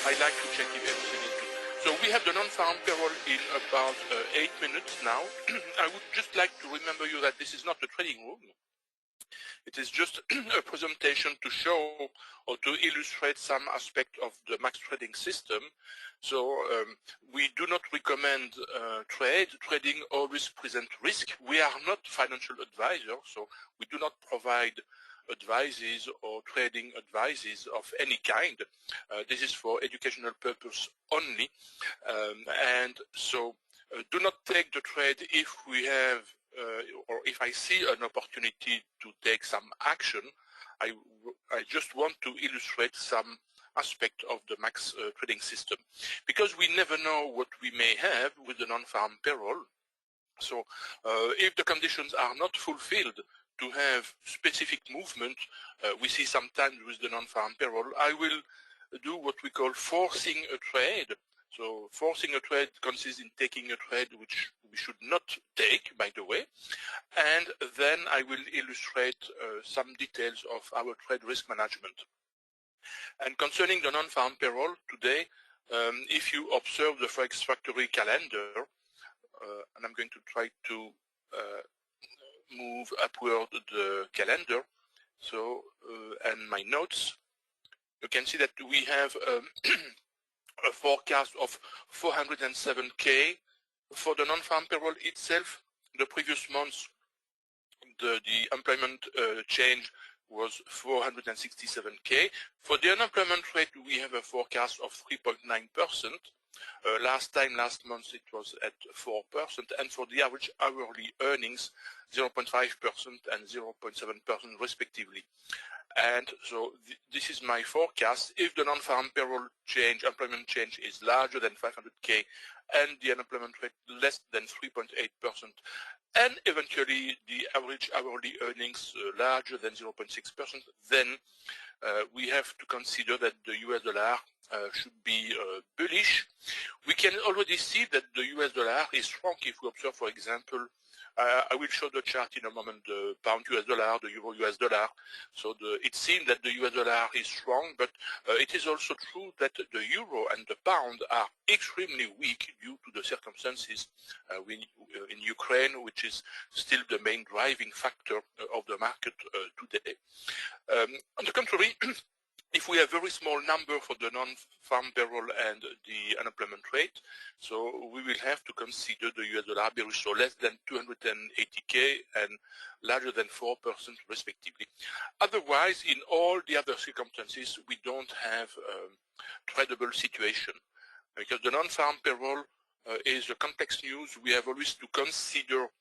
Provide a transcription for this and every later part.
I like to check if everything is good. So we have the non-farm payroll in about 8 minutes now. I would just like to remember you that this is not a trading room. It is just a presentation to show or to illustrate some aspect of the max trading system. So we do not recommend trading always present risk. We are not financial advisors, so we do not provide advices or trading advices of any kind. This is for educational purpose only. And so do not take the trade if we have or if I see an opportunity to take some action. I just want to illustrate some aspect of the max trading system, because we never know what we may have with the non-farm payroll. So if the conditions are not fulfilled to have specific movement, we see sometimes with the non-farm payroll, I will do what we call forcing a trade. So forcing a trade consists in taking a trade which we should not take, by the way, and then I will illustrate some details of our trade risk management. And concerning the non-farm payroll today, if you observe the Forex Factory calendar, and I'm going to try to move upward the calendar, so and my notes, you can see that we have a forecast of 407K for the non-farm payroll itself. The previous months, the employment change was 467K. For the unemployment rate, we have a forecast of 3.9%. Last month, it was at 4%, and for the average hourly earnings, 0.5% and 0.7% respectively. And so this is my forecast. If the non-farm payroll change, employment change is larger than 500K and the unemployment rate less than 3.8%, and eventually the average hourly earnings larger than 0.6%, then we have to consider that the US dollar should be bullish. We can already see that the US dollar is strong if we observe, for example, I will show the chart in a moment, the pound US dollar, the euro US dollar. So it seems that the US dollar is strong, but it is also true that the euro and the pound are extremely weak due to the circumstances in Ukraine, which is still the main driving factor of the market today. On the contrary, if we have very small number for the non-farm payroll and the unemployment rate, so we will have to consider the US dollar bearish, so less than 280K and larger than 4% respectively. Otherwise, in all the other circumstances, we don't have a tradable situation, because the non-farm payroll is a complex news. We have always to consider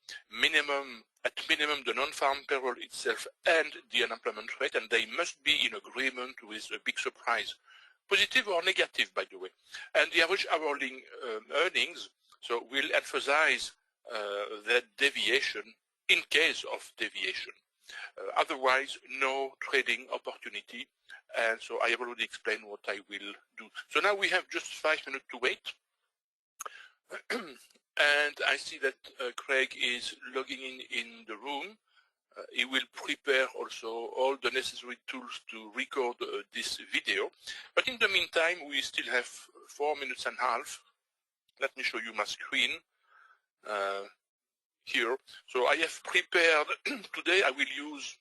at minimum the non-farm payroll itself and the unemployment rate, and they must be in agreement with a big surprise, positive or negative, by the way. And the average hourly earnings, so we'll emphasize that deviation in case of deviation. Otherwise, no trading opportunity, and so I have already explained what I will do. So now we have just 5 minutes to wait. And I see that Craig is logging in the room. He will prepare also all the necessary tools to record this video. But in the meantime, we still have 4 minutes and a half. Let me show you my screen here. So I have prepared, today I will use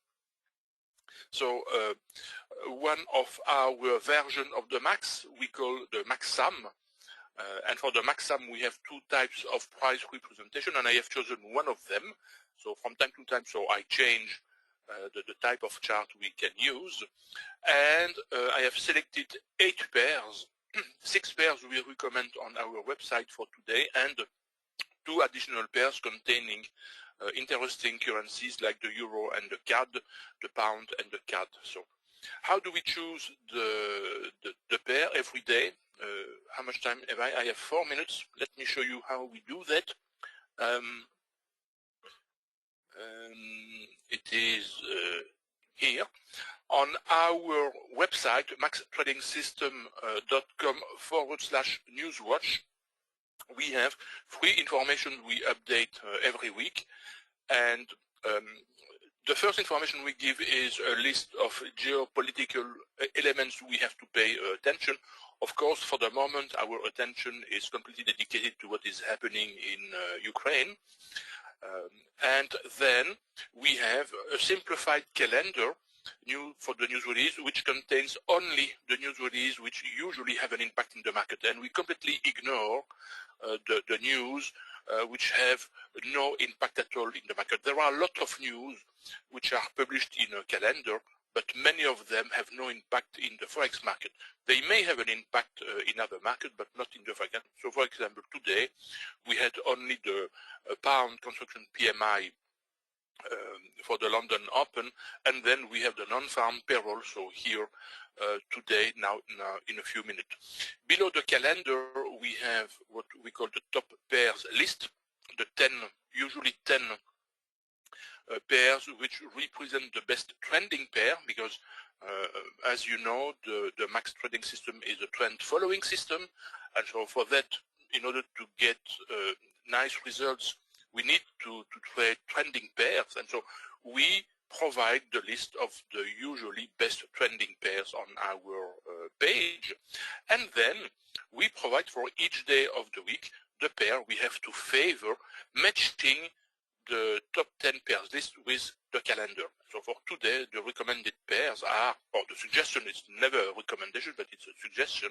one of our version of the max, we call the max sum. And for the max sum, we have two types of price representation, and I have chosen one of them. So from time to time, so I change the type of chart we can use. And I have selected 8 pairs, 6 pairs we recommend on our website for today, and 2 additional pairs containing interesting currencies like the euro and the CAD, the pound and the CAD. So how do we choose the pair every day? How much time have I? I have 4 minutes. Let me show you how we do that. It is here on our website, maxtradingsystem.com/newswatch. We have free information we update every week, and The first information we give is a list of geopolitical elements we have to pay attention. Of course, for the moment, our attention is completely dedicated to what is happening in Ukraine. And then we have a simplified calendar for the news release, which contains only the news release which usually have an impact in the market. And we completely ignore the news which have no impact at all in the market. There are a lot of news which are published in a calendar, but many of them have no impact in the Forex market. They may have an impact in other markets, but not in the Forex. So, for example, today we had only the pound construction PMI for the London Open, and then we have the non-farm payroll, so here today, now in a few minutes. Below the calendar, we have what we call the top pairs list, the 10, usually 10 pairs which represent the best trending pair, because as you know, the max trading system is a trend following system, and so for that, in order to get nice results, we need to trade trending pairs, and so we provide the list of the usually best trending pairs on our page, and then we provide for each day of the week the pair we have to favor, matching the top 10 pairs list with the calendar. So for today, the recommended pairs are, or the suggestion is never a recommendation, but it's a suggestion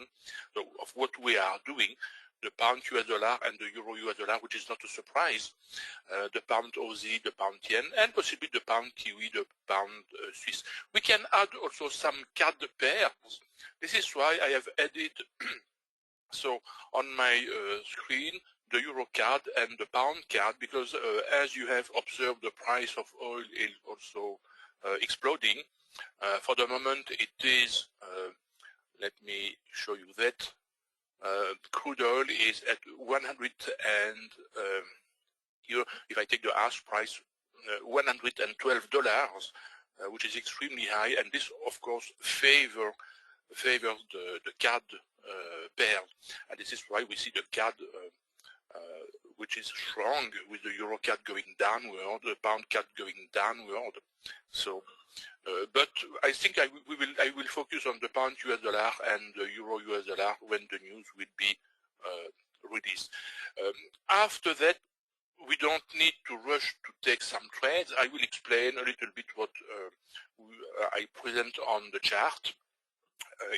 of what we are doing. The pound US dollar and the euro US dollar, which is not a surprise, the pound Aussie, the pound yen, and possibly the pound Kiwi, the pound Swiss. We can add also some card pairs. This is why I have added, so on my screen, the euro card and the pound card, because as you have observed, the price of oil is also exploding. For the moment, it is, let me show you that. Crude oil is at 100 and if I take the ask price, $112, which is extremely high, and this of course favors the CAD pair, and this is why we see the CAD which is strong, with the euro CAD going downward, the pound CAD going downward. So. But I think I will focus on the pound US dollar and the euro US dollar when the news will be released. After that, we don't need to rush to take some trades. I will explain a little bit what I present on the chart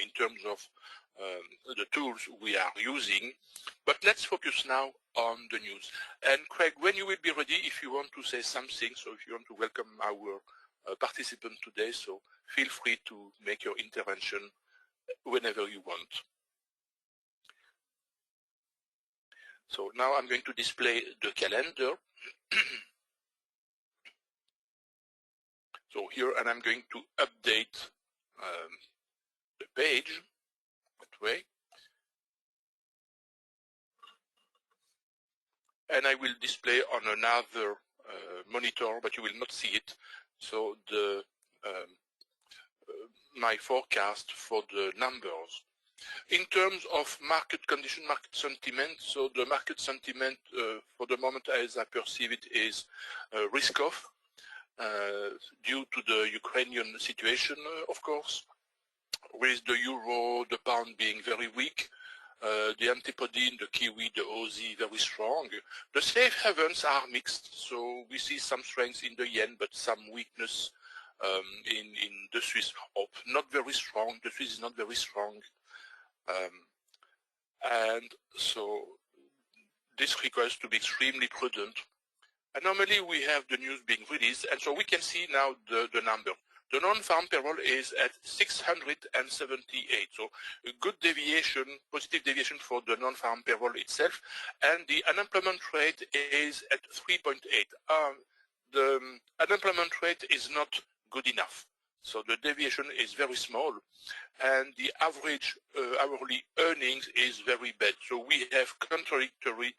in terms of the tools we are using. But let's focus now on the news. And Craig, when you will be ready, if you want to say something, so if you want to welcome our participant today, so feel free to make your intervention whenever you want. So now I'm going to display the calendar. So here, and I'm going to update the page that way. And I will display on another monitor, but you will not see it. So the my forecast for the numbers. In terms of market condition, market sentiment, so the market sentiment for the moment as I perceive it is risk-off due to the Ukrainian situation, of course, with the euro, the pound being very weak, the antipodine, the Kiwi, the Aussie very strong. The safe havens are mixed, so we see some strength in the yen, but some weakness in the Swiss. Not very strong. The Swiss is not very strong. And so this requires to be extremely prudent. And normally we have the news being released, and so we can see now the number. The non-farm payroll is at 678, so a good deviation, positive deviation for the non-farm payroll itself, and the unemployment rate is at 3.8. The unemployment rate is not good enough, so the deviation is very small, and the average hourly earnings is very bad. So we have contradictory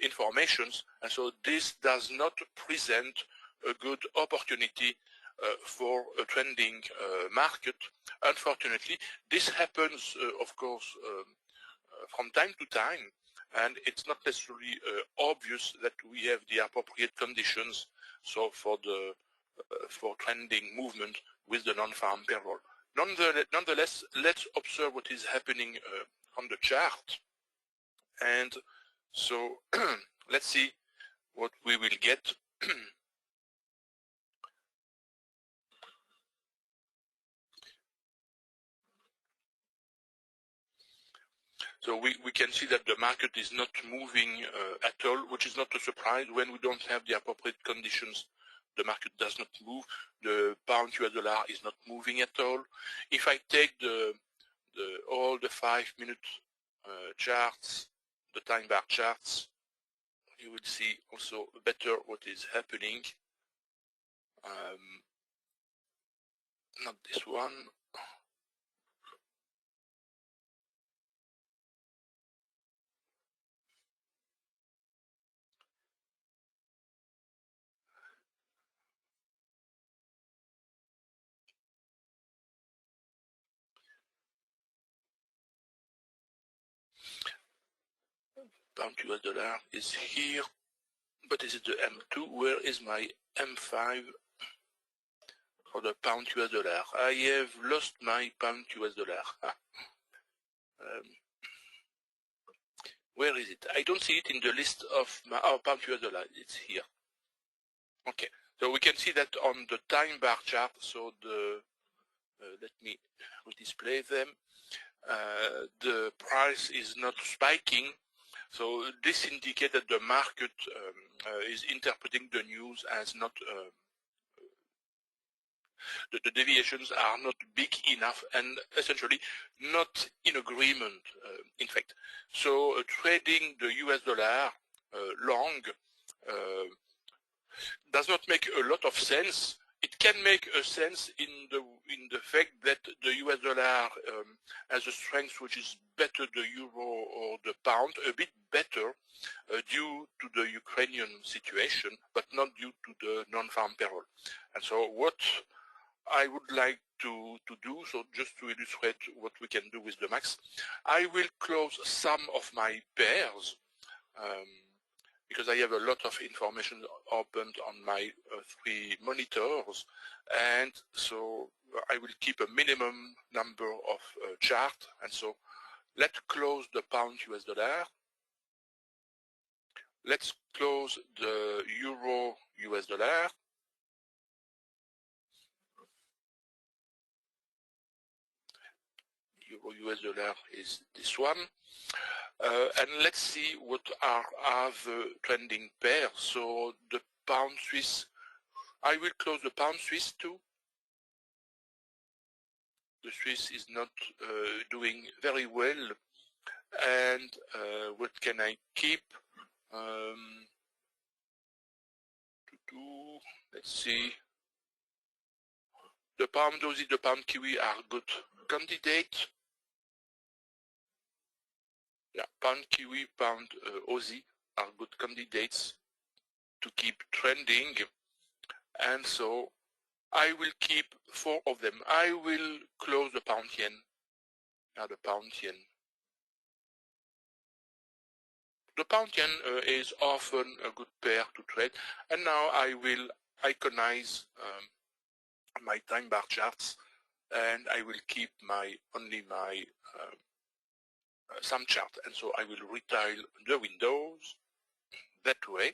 informations, and so this does not present a good opportunity for a trending market. Unfortunately, this happens, of course, from time to time, and it's not necessarily obvious that we have the appropriate conditions so for the for trending movement with the non-farm payroll. Nonetheless, let's observe what is happening on the chart, and so let's see what we will get. So we can see that the market is not moving at all, which is not a surprise. When we don't have the appropriate conditions, the market does not move. The pound US dollar is not moving at all. If I take all the 5-minute charts, the time bar charts, you will see also better what is happening. Not this one. Pound US dollar is here, but is it the M2? Where is my M5 for the pound US dollar? I have lost my pound US dollar. Where is it? I don't see it in the list of my pound US dollar. It's here. Okay, so we can see that on the time bar chart. So the let me display them. The price is not spiking. So this indicates that the market is interpreting the news as not, the deviations are not big enough and essentially not in agreement, in fact. So trading the US dollar long does not make a lot of sense. It can make a sense in the fact that the US dollar has a strength which is better the euro or the pound, a bit better due to the Ukrainian situation, but not due to the non-farm payroll. And so what I would like to do, so just to illustrate what we can do with the max, I will close some of my pairs because I have a lot of information opened on my 3 monitors, and so I will keep a minimum number of charts. And so let's close the pound US dollar. Let's close the euro US dollar. Euro US dollar is this one. And let's see what are the trending pairs. So the pound Swiss, I will close the pound Swiss too. The Swiss is not doing very well. And what can I keep? Let's see. The pound Aussie, the pound Kiwi are good candidates. Yeah, pound Kiwi, pound Aussie are good candidates to keep trending, and so I will keep 4 of them. I will close the pound yen. Now the pound yen. The pound yen is often a good pair to trade, and now I will iconize my time bar charts, and I will keep only my some chart, and so I will retile the windows that way.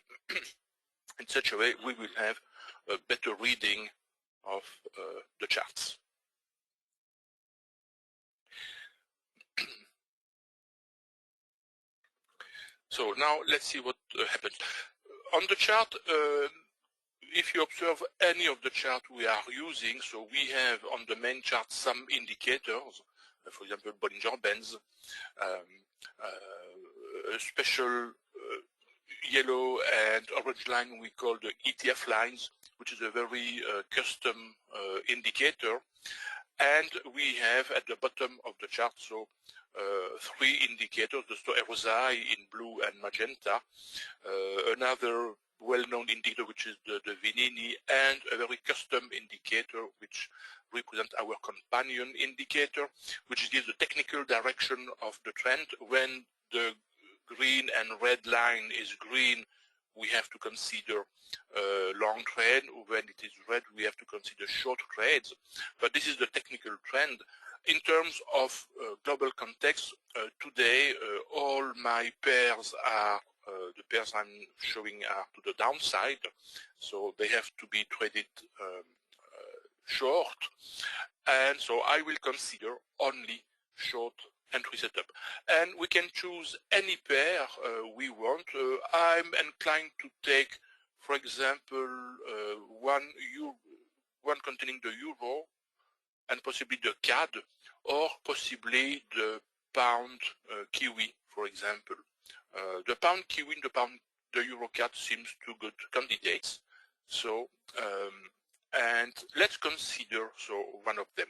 In such a way we will have a better reading of the charts. So now let's see what happens. On the chart, if you observe any of the chart we are using, so we have on the main chart some indicators, for example, Bollinger Bands, a special yellow and orange line we call the ETF lines, which is a very custom indicator. And we have at the bottom of the chart, so 3 indicators, the RSI in blue and magenta, another well-known indicator which is the Vinini, and a very custom indicator which represents our companion indicator, which gives the technical direction of the trend. When the green and red line is green, we have to consider long trade. When it is red, we have to consider short trades. But this is the technical trend. In terms of global context, today all my pairs are, the pairs I'm showing are to the downside, so they have to be traded short, and so I will consider only short entry setup. And we can choose any pair we want. I'm inclined to take, for example, one containing the euro and possibly the CAD, or possibly the pound Kiwi, for example. The pound Kiwi and the euro CAD seems two good candidates. So, and let's consider one of them.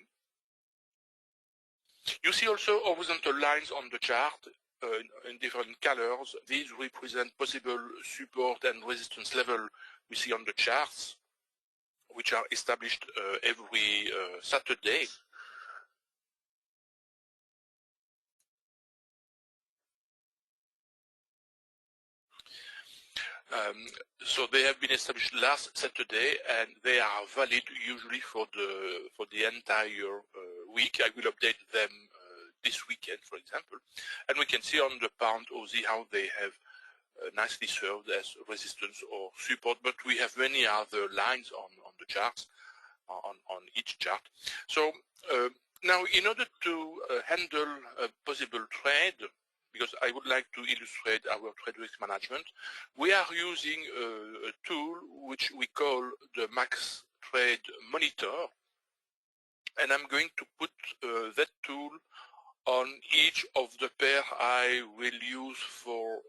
You see also horizontal lines on the chart in different colors. These represent possible support and resistance level we see on the charts, which are established every Saturday. So they have been established last Saturday, and they are valid usually for the entire week. I will update them this weekend, for example, and we can see on the pound Aussie how they have nicely served as resistance or support. But we have many other lines on the charts, on each chart. So now, in order to handle a possible trade, because I would like to illustrate our trade risk management, we are using a tool which we call the Max Trade Monitor, and I'm going to put that tool on each of the pair I will use for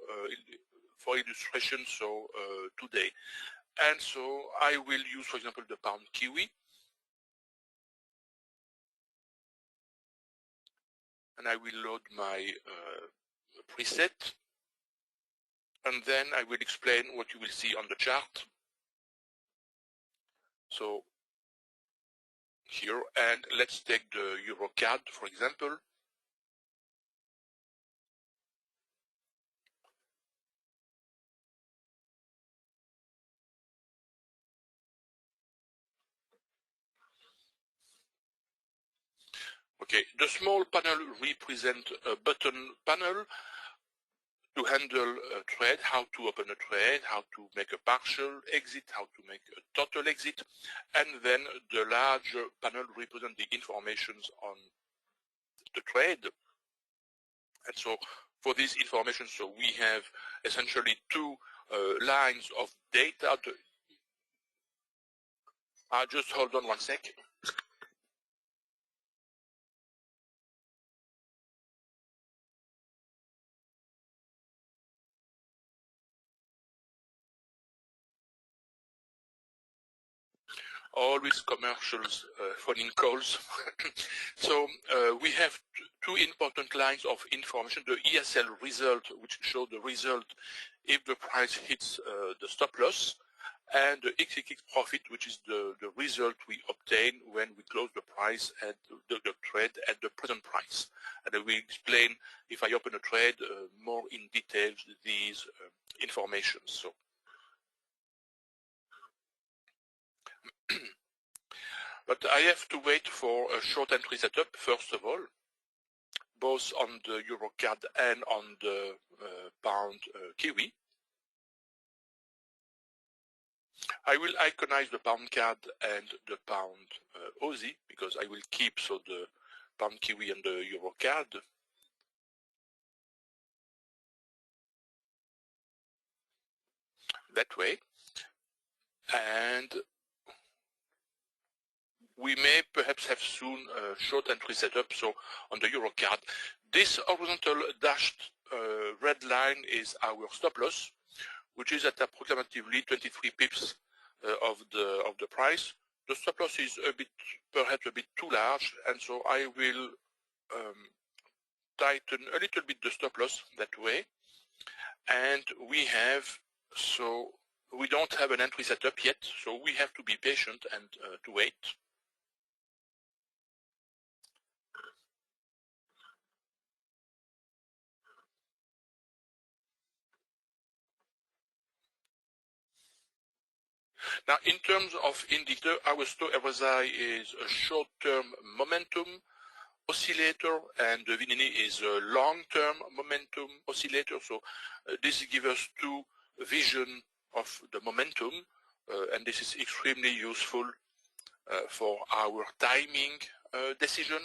illustration today. And so I will use, for example, the pound Kiwi, and I will load my preset, and then I will explain what you will see on the chart. So here, and let's take the Euro CAD, for example. Okay, the small panel represents a button panel to handle a trade, how to open a trade, how to make a partial exit, how to make a total exit, and then the larger panel represents the informations on the trade. And so for this information, so we have essentially two lines of data. Just hold on one sec. Always commercials, phoning calls. So we have two important lines of information: the ESL result, which shows the result if the price hits the stop loss, and the XXX profit, which is the result we obtain when we close the price at the trade at the present price. And I will explain, if I open a trade, more in detail these information. So. But I have to wait for a short entry setup, first of all, both on the Euro CAD and on the pound Kiwi. I will iconize the pound CAD and the pound Aussie, because I will keep the pound Kiwi and the Euro CAD. That way. And we may perhaps have soon a short entry setup. So on the Euro CAD, this horizontal dashed red line is our stop loss, which is at approximately 23 pips of the price. The stop loss is perhaps a bit too large, and so I will tighten a little bit the stop loss that way. And we don't have an entry setup yet, so we have to be patient and to wait. Now, in terms of indicator, our stock RSI is a short-term momentum oscillator, and the VNNE is a long-term momentum oscillator. So this gives us two vision of the momentum, and this is extremely useful for our timing decision.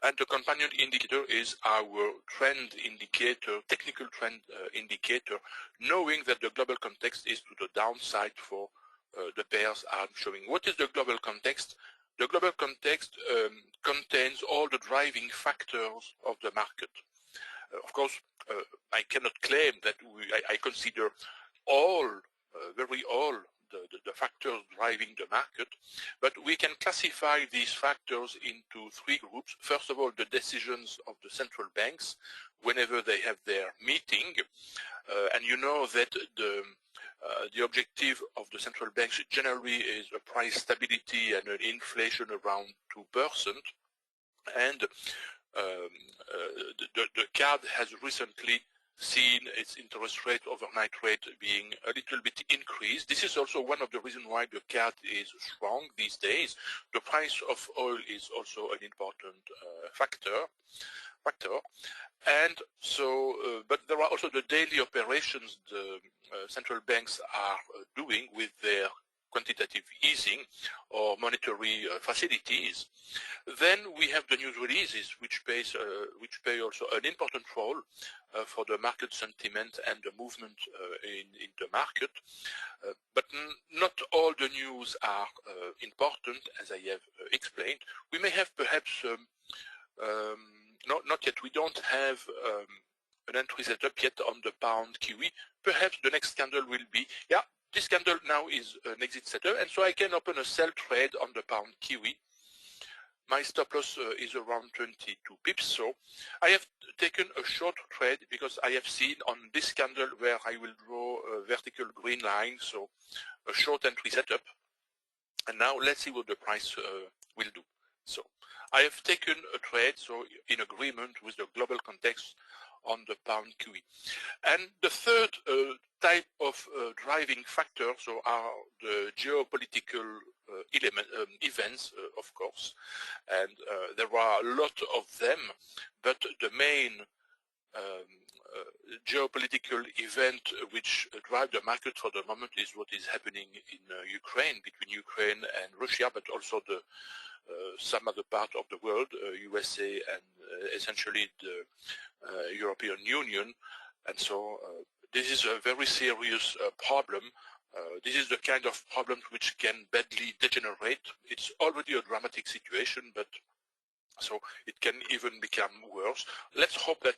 And the companion indicator is our trend indicator, technical trend indicator, knowing that the global context is to the downside for the pairs I'm showing. What is the global context? The global context contains all the driving factors of the market. Of course, I cannot claim that I consider all, the factors driving the market, but we can classify these factors into three groups. First of all, the decisions of the central banks whenever they have their meeting, and you know that the objective of the central banks generally is a price stability and an inflation around 2%, and the CAD has recently seen its interest rate, overnight rate, being a little bit increased. This is also one of the reasons why the CAD is strong these days. The price of oil is also an important factor. And so, but there are also the daily operations the central banks are doing with their quantitative easing or monetary facilities. Then we have the news releases, which play also an important role for the market sentiment and the movement in the market. But not all the news are important, as I have explained. We may have perhaps, not yet, we don't have an entry set up yet on the pound kiwi. Perhaps the next candle will be, yeah, this candle now is an exit setup, and so I can open a sell trade on the pound kiwi. My stop loss is around 22 pips, so I have taken a short trade because I have seen on this candle where I will draw a vertical green line, so a short entry setup. And now let's see what the price will do. So I have taken a trade, so in agreement with the global context on the pound kiwi. And the third type of driving factor, so are the geopolitical events, of course, and there are a lot of them, but the main geopolitical event which drive the market for the moment is what is happening in Ukraine, between Ukraine and Russia, but also the some other part of the world, USA and essentially the European Union. And so this is a very serious problem. This is the kind of problem which can badly degenerate. It's already a dramatic situation, but so it can even become worse. Let's hope that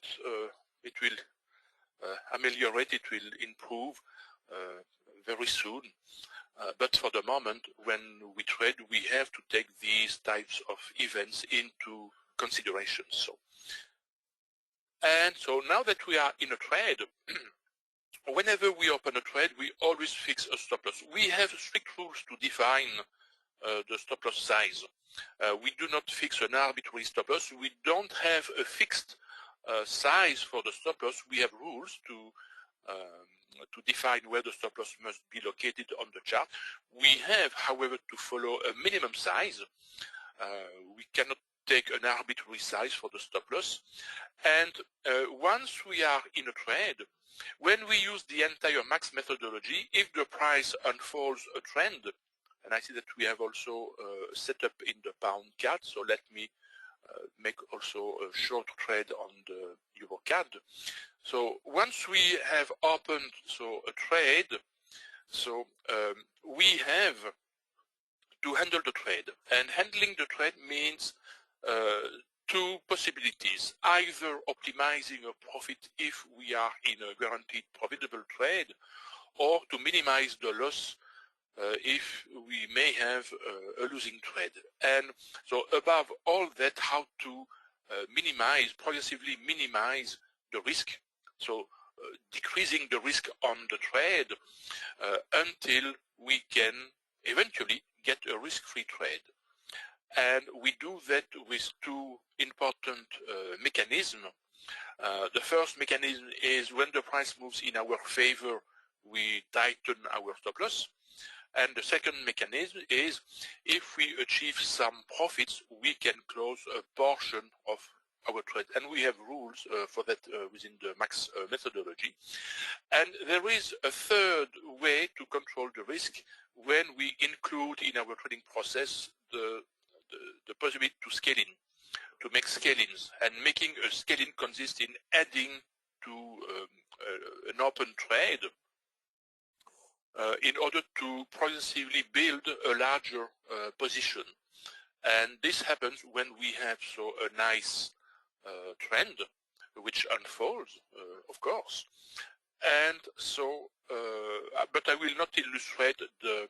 it will ameliorate, it will improve very soon. But for the moment, when we trade, we have to take these types of events into consideration. And so now that we are in a trade, whenever we open a trade, we always fix a stop loss. We have strict rules to define the stop loss size. We do not fix an arbitrary stop loss. We don't have a fixed size for the stop loss. We have rules to define where the stop loss must be located on the chart. We have, however, to follow a minimum size. We cannot take an arbitrary size for the stop loss. And once we are in a trade, when we use the entire max methodology, if the price unfolds a trend, and I see that we have also set up in the pound CAD, so let me make also a short trade on the Euro CAD. So once we have opened a trade, we have to handle the trade, and handling the trade means two possibilities: either optimizing a profit if we are in a guaranteed profitable trade, or to minimize the loss if we may have a losing trade. And so above all that, how to progressively minimize the risk, so decreasing the risk on the trade until we can eventually get a risk-free trade. And we do that with two important mechanisms. The first mechanism is when the price moves in our favor, we tighten our stop loss. And the second mechanism is if we achieve some profits, we can close a portion of our trade. And we have rules for that within the max methodology. And there is a third way to control the risk when we include in our trading process the possibility to scale in, to make scale-ins. And making a scale-in consists in adding to an open trade in order to progressively build a larger position. And this happens when we have a nice trend which unfolds, of course. And so, but I will not illustrate the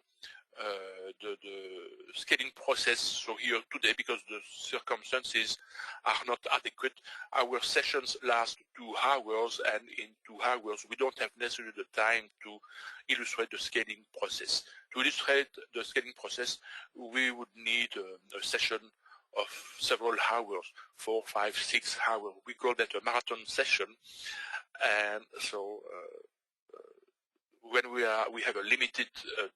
scaling process here today because the circumstances are not adequate. Our sessions last 2 hours, and in 2 hours we don't have necessarily the time to illustrate the scaling process. To illustrate the scaling process, we would need a session of several hours, 4, 5, 6 hours. We call that a marathon session. And so when we have a limited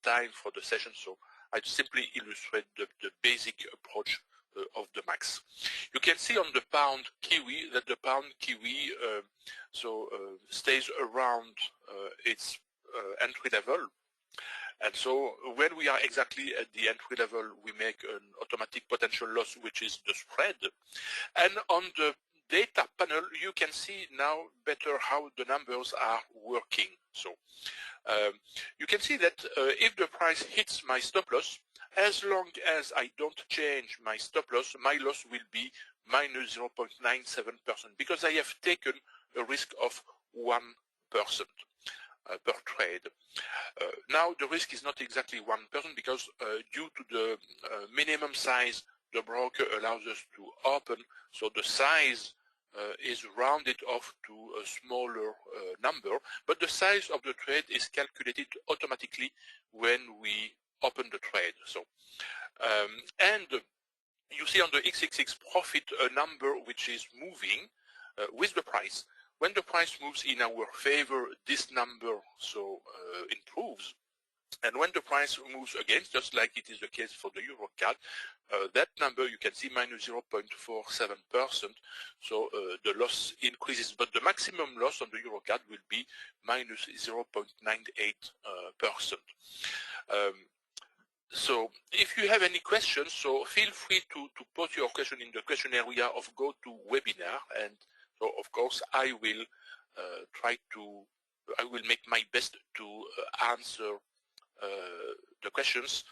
time for the session, so I simply illustrate the basic approach of the max. You can see on the pound kiwi that the pound kiwi stays around its entry level. And so when we are exactly at the entry level, we make an automatic potential loss, which is the spread. And on the data panel, you can see now better how the numbers are working. So you can see that if the price hits my stop loss, as long as I don't change my stop loss, my loss will be minus 0.97% because I have taken a risk of 1% per trade. Now the risk is not exactly 1% because due to the minimum size the broker allows us to open, so the size is rounded off to a smaller number, but the size of the trade is calculated automatically when we open the trade. So, and you see on the XXX profit a number which is moving with the price. When the price moves in our favor, this number improves. And when the price moves against, just like it is the case for the EuroCAD, that number you can see minus 0.47%, so the loss increases, but the maximum loss on the EuroCAD will be minus 0.98%. So if you have any questions, so feel free to put your question in the question area of GoToWebinar, and so of course I will I will make my best to answer the questions.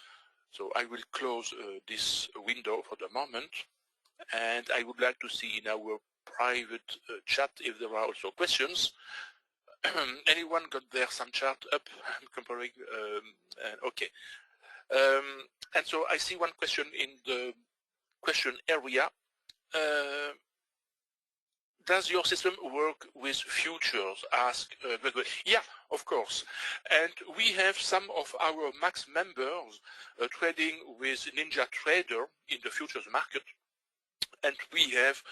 So I will close this window for the moment, and I would like to see in our private chat if there are also questions. Anyone got there some chart up? I'm comparing, okay. And so I see one question in the question area. Does your system work with futures? Ask Gregory. Yeah, of course. And we have some of our max members trading with Ninja Trader in the futures market. And we have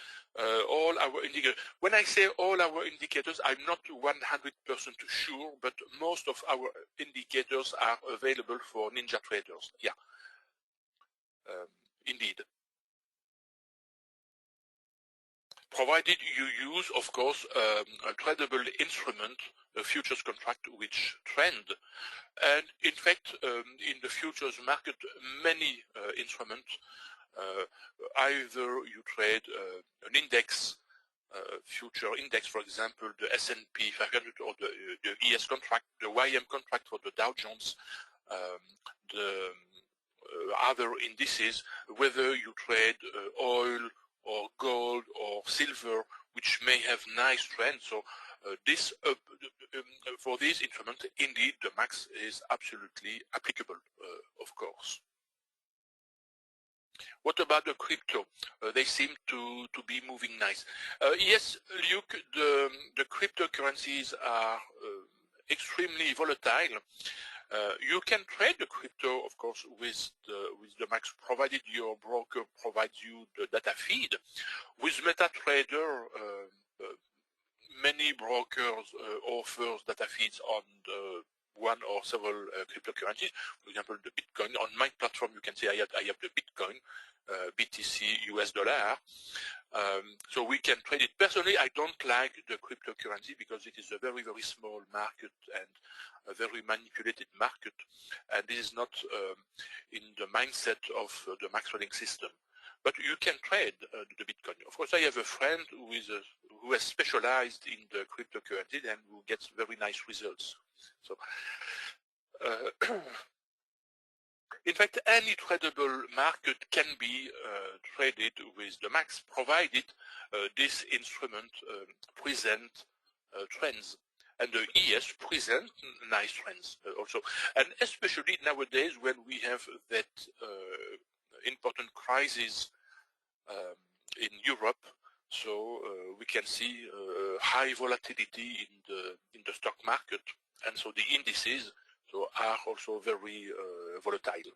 all our indicators. When I say all our indicators, I'm not 100% sure, but most of our indicators are available for Ninja Traders. Yeah, indeed. Provided you use, of course, a tradable instrument, a futures contract which trend. And in fact, in the futures market, many instruments, either you trade an index, future index, for example, the S&P 500 or the ES contract, the YM contract for the Dow Jones, the other indices, whether you trade oil or gold or silver, which may have nice trends. So this for these instruments, indeed, the max is absolutely applicable, of course. What about the crypto? They seem to be moving nice. Yes, Luke, the cryptocurrencies are extremely volatile. You can trade the crypto, of course, with the max, provided your broker provides you the data feed. With MetaTrader, many brokers offers data feeds on one or several cryptocurrencies. For example, the Bitcoin. On my platform, you can see I have the Bitcoin, BTC, US dollar. So we can trade it. Personally, I don't like the cryptocurrency because it is a very, very small market and a very manipulated market. And this is not in the mindset of the max trading system. But you can trade the Bitcoin. Of course, I have a friend who has specialized in the cryptocurrency and who gets very nice results. So, in fact, any tradable market can be traded with the max, provided this instrument present trends. And the ES present nice trends also. And especially nowadays when we have that important crisis in Europe, so we can see high volatility in the stock market, and so the indices are also very volatile.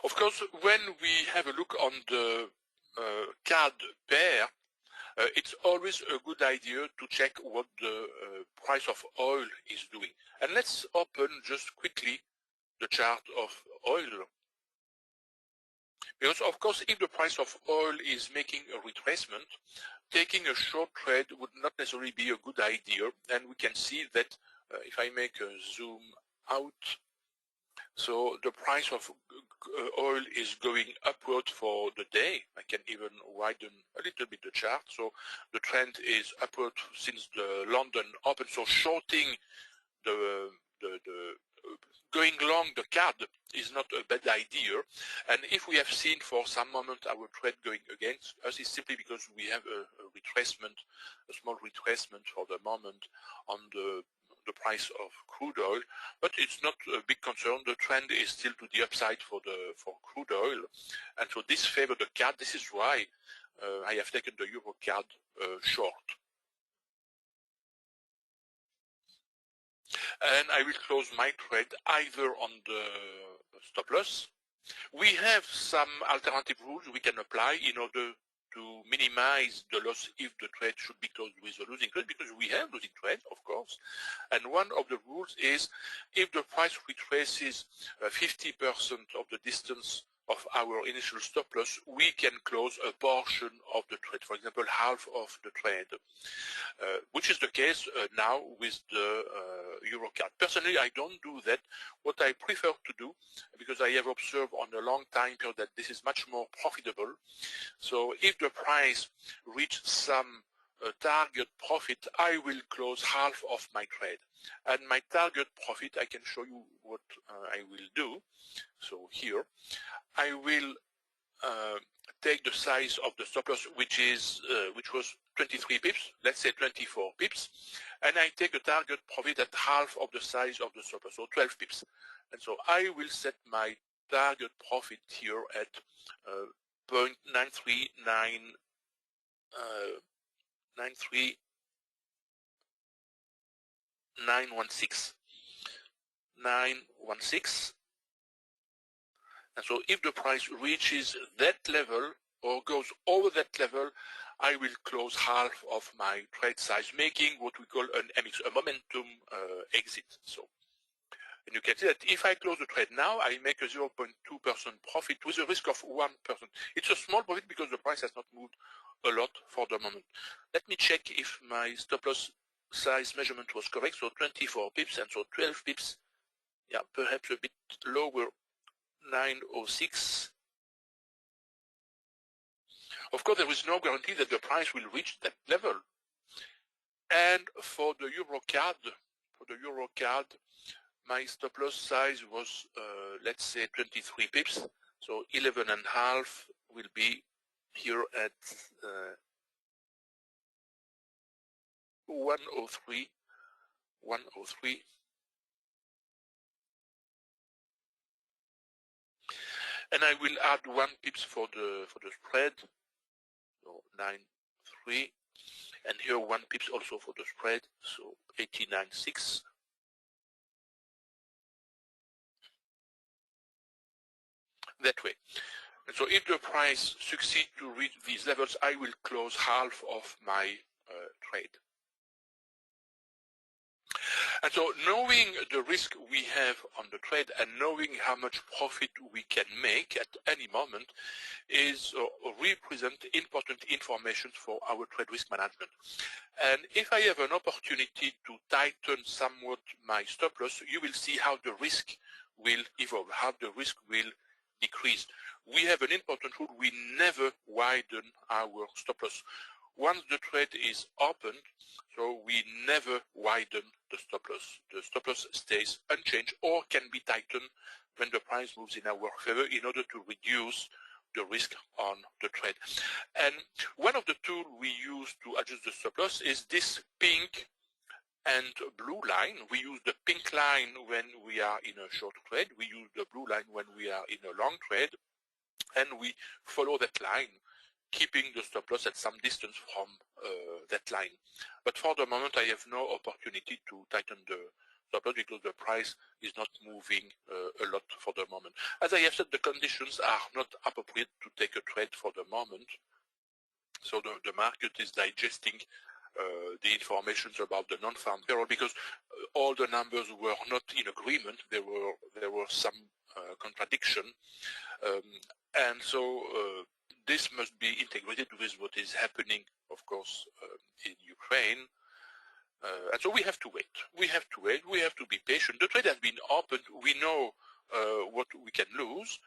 Of course, when we have a look on the card pair, it's always a good idea to check what the price of oil is doing. And let's open just quickly the chart of oil. Because of course, if the price of oil is making a retracement, taking a short trade would not necessarily be a good idea. And we can see that if I make a zoom out, so the price of oil is going upward for the day. I can even widen a little bit the chart. So the trend is upward since the London open. So shorting going long the card is not a bad idea. And if we have seen for some moment our trade going against us, is simply because we have a retracement, a small retracement for the moment on the price of crude oil, but it's not a big concern. The trend is still to the upside for crude oil, and so this favors the card. This is why I have taken the euro card short, and I will close my trade either on the stop loss. We have some alternative rules we can apply in order to minimize the loss if the trade should be closed with a losing trade, because we have losing trades, of course. And one of the rules is if the price retraces 50% of the distance of our initial stop loss, we can close a portion of the trade, for example, half of the trade, which is the case now with the euro card. Personally, I don't do that. What I prefer to do, because I have observed on a long time period that this is much more profitable. So if the price reaches some target profit, I will close half of my trade. And my target profit, I can show you what I will do. So here, I will take the size of the stop loss, which was 23 pips, let's say 24 pips, and I take a target profit at half of the size of the stop loss, so 12 pips. And so I will set my target profit here at 916. And so if the price reaches that level or goes over that level, I will close half of my trade size, making what we call an MX, a momentum exit. So, and you can see that if I close the trade now, I make a 0.2% profit with a risk of 1%. It's a small profit because the price has not moved a lot for the moment. Let me check if my stop loss size measurement was correct. So 24 pips, and so 12 pips, yeah, perhaps a bit lower, 906. Of course, there is no guarantee that the price will reach that level. And for the euro card, my stop loss size was, let's say, 23 pips. So 11.5 will be here at 103. And I will add 1 pips for the spread, so 9.3, and here 1 pips also for the spread, so 89.6. That way. And so if the price succeeds to reach these levels, I will close half of my trade. And so knowing the risk we have on the trade and knowing how much profit we can make at any moment is represent important information for our trade risk management. And if I have an opportunity to tighten somewhat my stop loss, you will see how the risk will evolve, how the risk will decrease. We have an important rule: we never widen our stop loss. Once the trade is opened, so we never widen the stop loss. The stop loss stays unchanged or can be tightened when the price moves in our favor in order to reduce the risk on the trade. And one of the tools we use to adjust the stop loss is this pink and blue line. We use the pink line when we are in a short trade. We use the blue line when we are in a long trade. And we follow that line, keeping the stop loss at some distance from that line. But for the moment, I have no opportunity to tighten the stop loss because the price is not moving a lot for the moment. As I have said, the conditions are not appropriate to take a trade for the moment. So the market is digesting the information about the non-farm payroll because all the numbers were not in agreement. There were some contradiction, and so this must be integrated with what is happening, of course, in Ukraine. And so we have to wait. We have to wait. We have to be patient. The trade has been opened. We know what we can lose.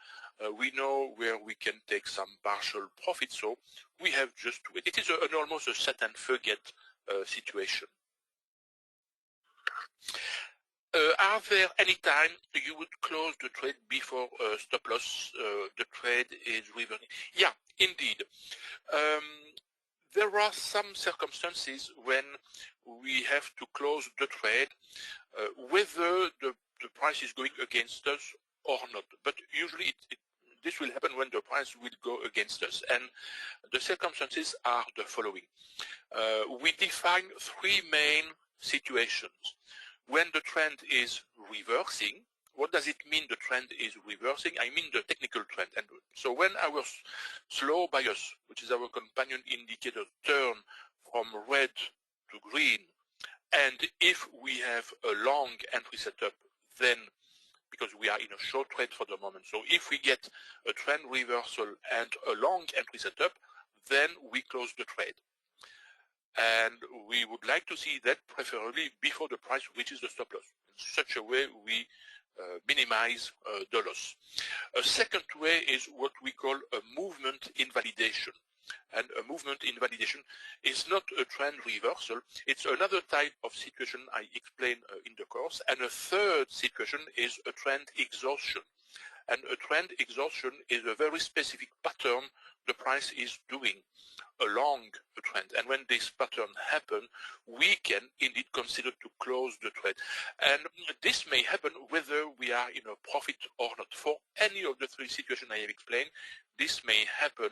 We know where we can take some partial profit. So we have just to wait. It is almost a set and forget situation. Are there any time you would close the trade before stop loss? The trade is reverting. Yeah, indeed. There are some circumstances when we have to close the trade, whether the price is going against us or not. But usually this will happen when the price will go against us. And the circumstances are the following. We define three main situations. When the trend is reversing, what does it mean the trend is reversing? I mean the technical trend. And so when our slow bias, which is our companion indicator, turn from red to green, and if we have a long entry setup, then because we are in a short trade for the moment, so if we get a trend reversal and a long entry setup, then we close the trade. And we would like to see that preferably before the price reaches the stop loss. In such a way, we minimize the loss. A second way is what we call a movement invalidation. And a movement invalidation is not a trend reversal. It's another type of situation I explain in the course. And a third situation is a trend exhaustion. And a trend exhaustion is a very specific pattern the price is doing along the trend. And when this pattern happens, we can indeed consider to close the trade. And this may happen whether we are in a profit or not. For any of the three situations I have explained, this may happen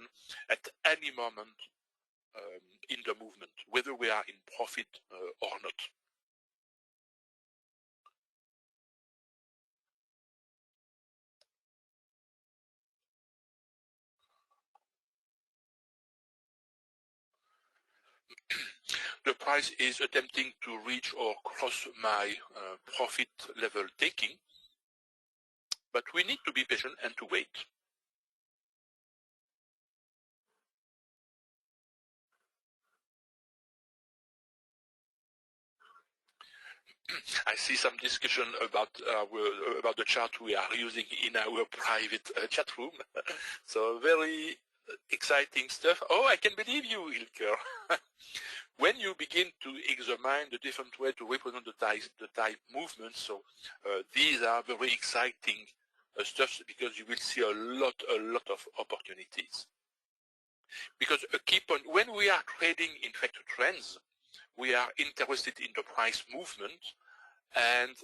at any moment in the movement, whether we are in profit or not. The price is attempting to reach or cross my profit level taking, but we need to be patient and to wait. I see some discussion about the chart we are using in our private chat room. So very exciting stuff. Oh, I can believe you, Ilker. When you begin to examine the different way to represent the type movements, so these are very exciting stuff because you will see a lot of opportunities. Because a key point, when we are trading in fact trends, we are interested in the price movement, and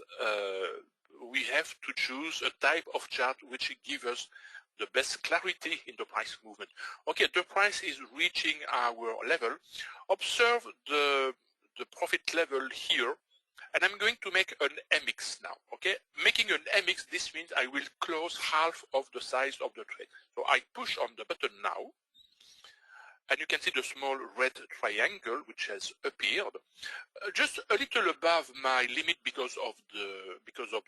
we have to choose a type of chart which gives us the best clarity in the price movement. Okay, the price is reaching our level. Observe the profit level here, and I'm going to make an MX now. Okay, making an MX, this means I will close half of the size of the trade. So I push on the button now, and you can see the small red triangle which has appeared just a little above my limit because of the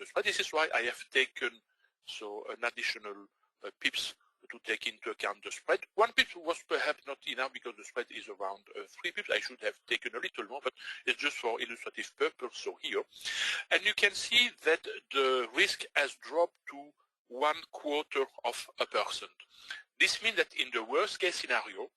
spread. This is why I have taken an additional pips to take into account the spread. 1 pip was perhaps not enough because the spread is around 3 pips. I should have taken a little more, but it's just for illustrative purpose. So here, and you can see that the risk has dropped to 0.25%. This means that in the worst case scenario,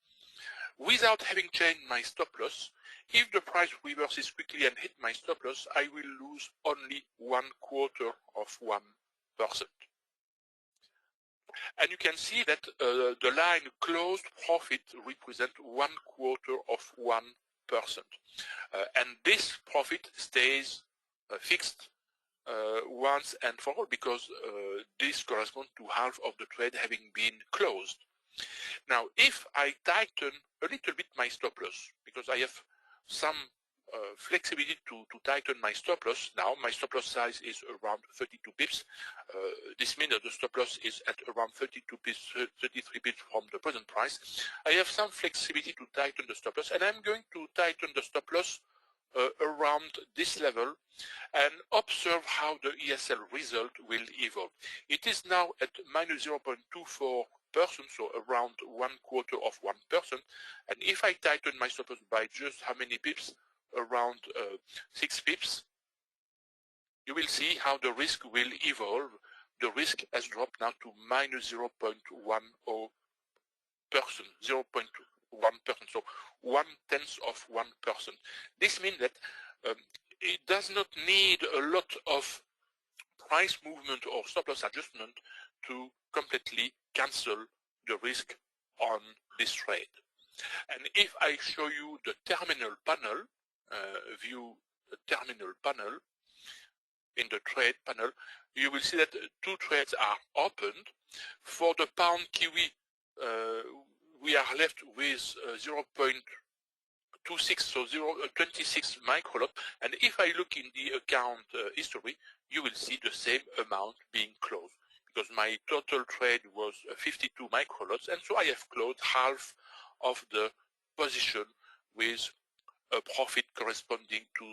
without having changed my stop loss, if the price reverses quickly and hit my stop loss, I will lose only 0.25%. And you can see that the line closed profit represents 0.25%. And this profit stays fixed once and for all, because this corresponds to half of the trade having been closed. Now, if I tighten a little bit my stop loss, because I have some flexibility to tighten my stop loss. Now my stop loss size is around 32 pips. This means that the stop loss is at around 32 pips, 33 pips from the present price. I have some flexibility to tighten the stop loss, and I'm going to tighten the stop loss around this level and observe how the ESL result will evolve. It is now at minus 0.24%, so around 0.25%. And if I tighten my stop loss by just how many pips? Around 6 pips, you will see how the risk will evolve. The risk has dropped now to minus 0.10%, 0.1%, so 0.1%. This means that it does not need a lot of price movement or stop loss adjustment to completely cancel the risk on this trade. And if I show you the terminal panel, view the terminal panel in the trade panel, you will see that 2 trades are opened. For the pound kiwi, we are left with 0.26, so 26 microlot. And if I look in the account history, you will see the same amount being closed, because my total trade was 52 microlots, and so I have closed half of the position with a profit corresponding to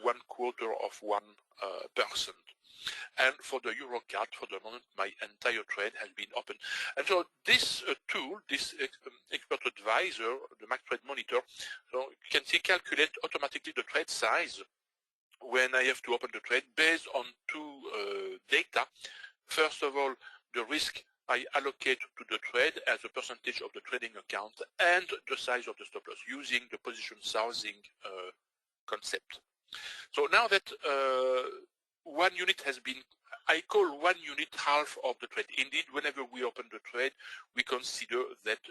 0.25%. And for the euro card, for the moment, my entire trade has been open. And so this tool, this expert advisor, the Max Trade Monitor, so you can see calculate automatically the trade size when I have to open the trade based on 2 data. First of all, the risk I allocate to the trade as a percentage of the trading account, and the size of the stop loss using the position sizing concept. So now that 1 unit has been, I call 1 unit half of the trade. Indeed, whenever we open the trade, we consider that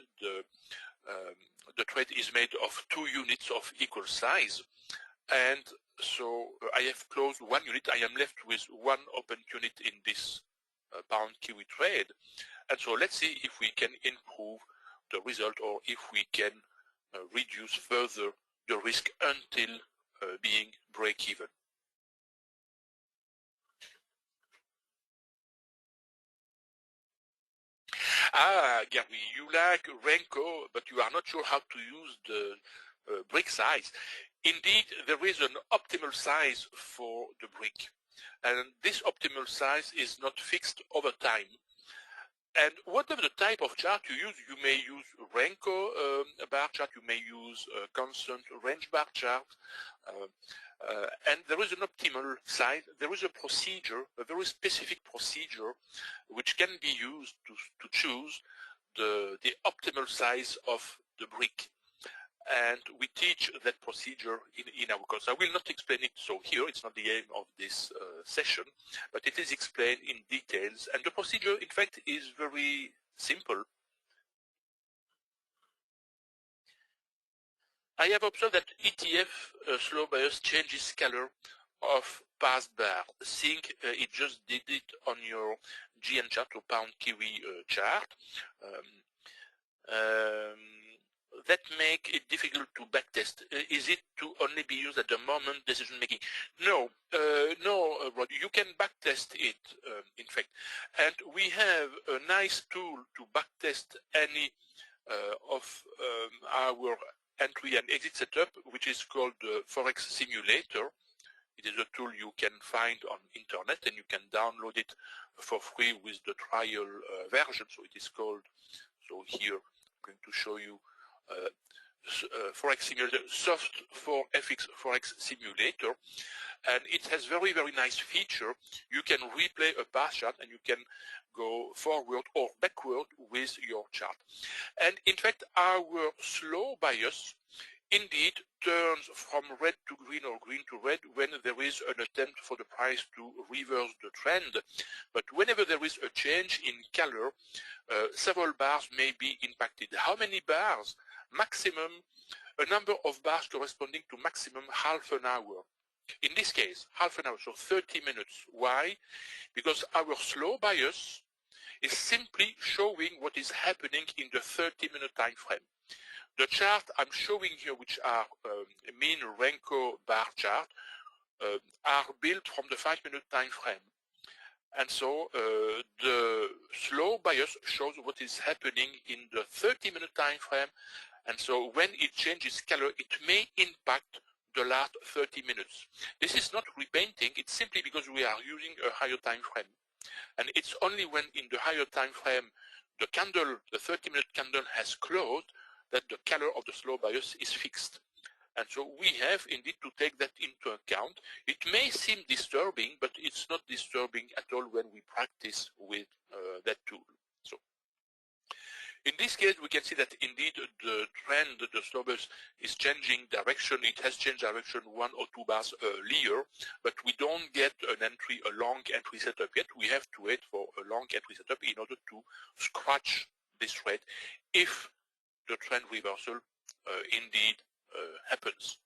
the trade is made of 2 units of equal size. And so I have closed 1 unit. I am left with 1 open unit in this pound kiwi trade. And so let's see if we can improve the result, or if we can reduce further the risk until being break even. Ah, Gary, you like Renko, but you are not sure how to use the brick size. Indeed, there is an optimal size for the brick, and this optimal size is not fixed over time. And whatever the type of chart you use, you may use Renko bar chart, you may use constant range bar chart, and there is an optimal size. There is a procedure, a very specific procedure, which can be used to choose the optimal size of the brick. And we teach that procedure in our course. I will not explain it so here, it's not the aim of this session, but it is explained in details. And the procedure, in fact, is very simple. I have observed that ETF slow bias changes color of past bar. Think it just did it on your GN chart or pound kiwi chart. That make it difficult to backtest. Is it to only be used at the moment decision making? No, no, Rod. You can backtest it in fact. And we have a nice tool to backtest any of our entry and exit setup, which is called the Forex Simulator. It is a tool you can find on internet, and you can download it for free with the trial version. So it is called, so here I'm going to show you Forex Simulator, Soft for FX Forex Simulator, and it has very, very nice feature. You can replay a past chart and you can go forward or backward with your chart. And in fact, our slow bias indeed turns from red to green or green to red when there is an attempt for the price to reverse the trend. But whenever there is a change in color, several bars may be impacted. How many bars? Maximum, a number of bars corresponding to maximum half an hour. In this case, half an hour, so 30 minutes. Why? Because our slow bias is simply showing what is happening in the 30-minute time frame. The chart I'm showing here, which are mean Renko bar chart, are built from the 5-minute time frame. And so the slow bias shows what is happening in the 30-minute time frame. And so when it changes color, it may impact the last 30 minutes. This is not repainting, it's simply because we are using a higher time frame. And it's only when in the higher time frame the candle, the 30-minute candle has closed, that the color of the slow bias is fixed. And so we have indeed to take that into account. It may seem disturbing, but it's not disturbing at all when we practice with that tool. So in this case, we can see that indeed the trend, the slow bias is changing direction. It has changed direction 1 or 2 bars earlier, but we don't get an entry, a long entry setup yet. We have to wait for a long entry setup in order to scratch this trade if the trend reversal indeed happens.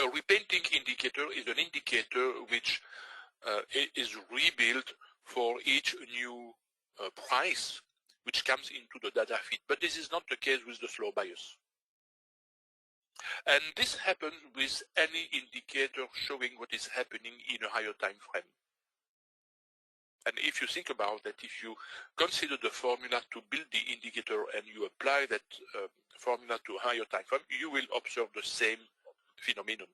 A repainting indicator is an indicator which is rebuilt for each new price which comes into the data feed. But this is not the case with the slow bias. And this happens with any indicator showing what is happening in a higher time frame. And if you think about that, if you consider the formula to build the indicator and you apply that formula to a higher time frame, you will observe the same phenomenon.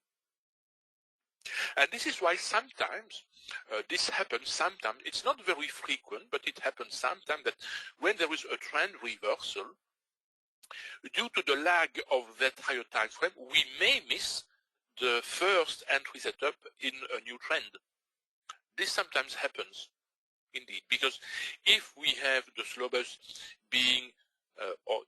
And this is why sometimes this happens. Sometimes it's not very frequent, but it happens sometimes that when there is a trend reversal, due to the lag of that higher time frame, we may miss the first entry setup in a new trend. This sometimes happens. Indeed, because if we have the slow bias being or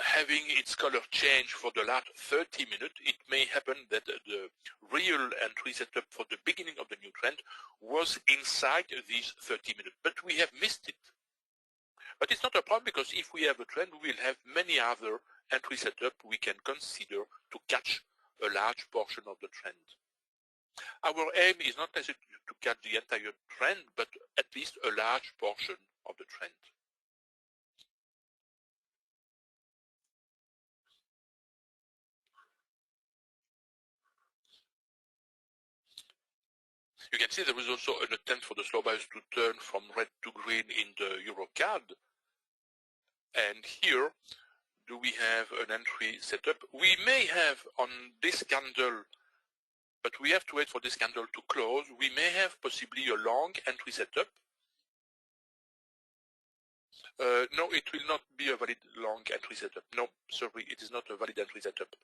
having its color change for the last 30 minutes, it may happen that the real entry setup for the beginning of the new trend was inside these 30 minutes, but we have missed it. But it's not a problem, because if we have a trend, we will have many other entry setup we can consider to catch a large portion of the trend. Our aim is not necessarily to catch the entire trend, but at least a large portion of the trend. You can see there is also an attempt for the slow bias to turn from red to green in the EuroCAD. And here, do we have an entry setup? We may have on this candle, but we have to wait for this candle to close. We may have possibly a long entry setup. No, it will not be a valid long entry setup. No, sorry, it is not a valid entry setup.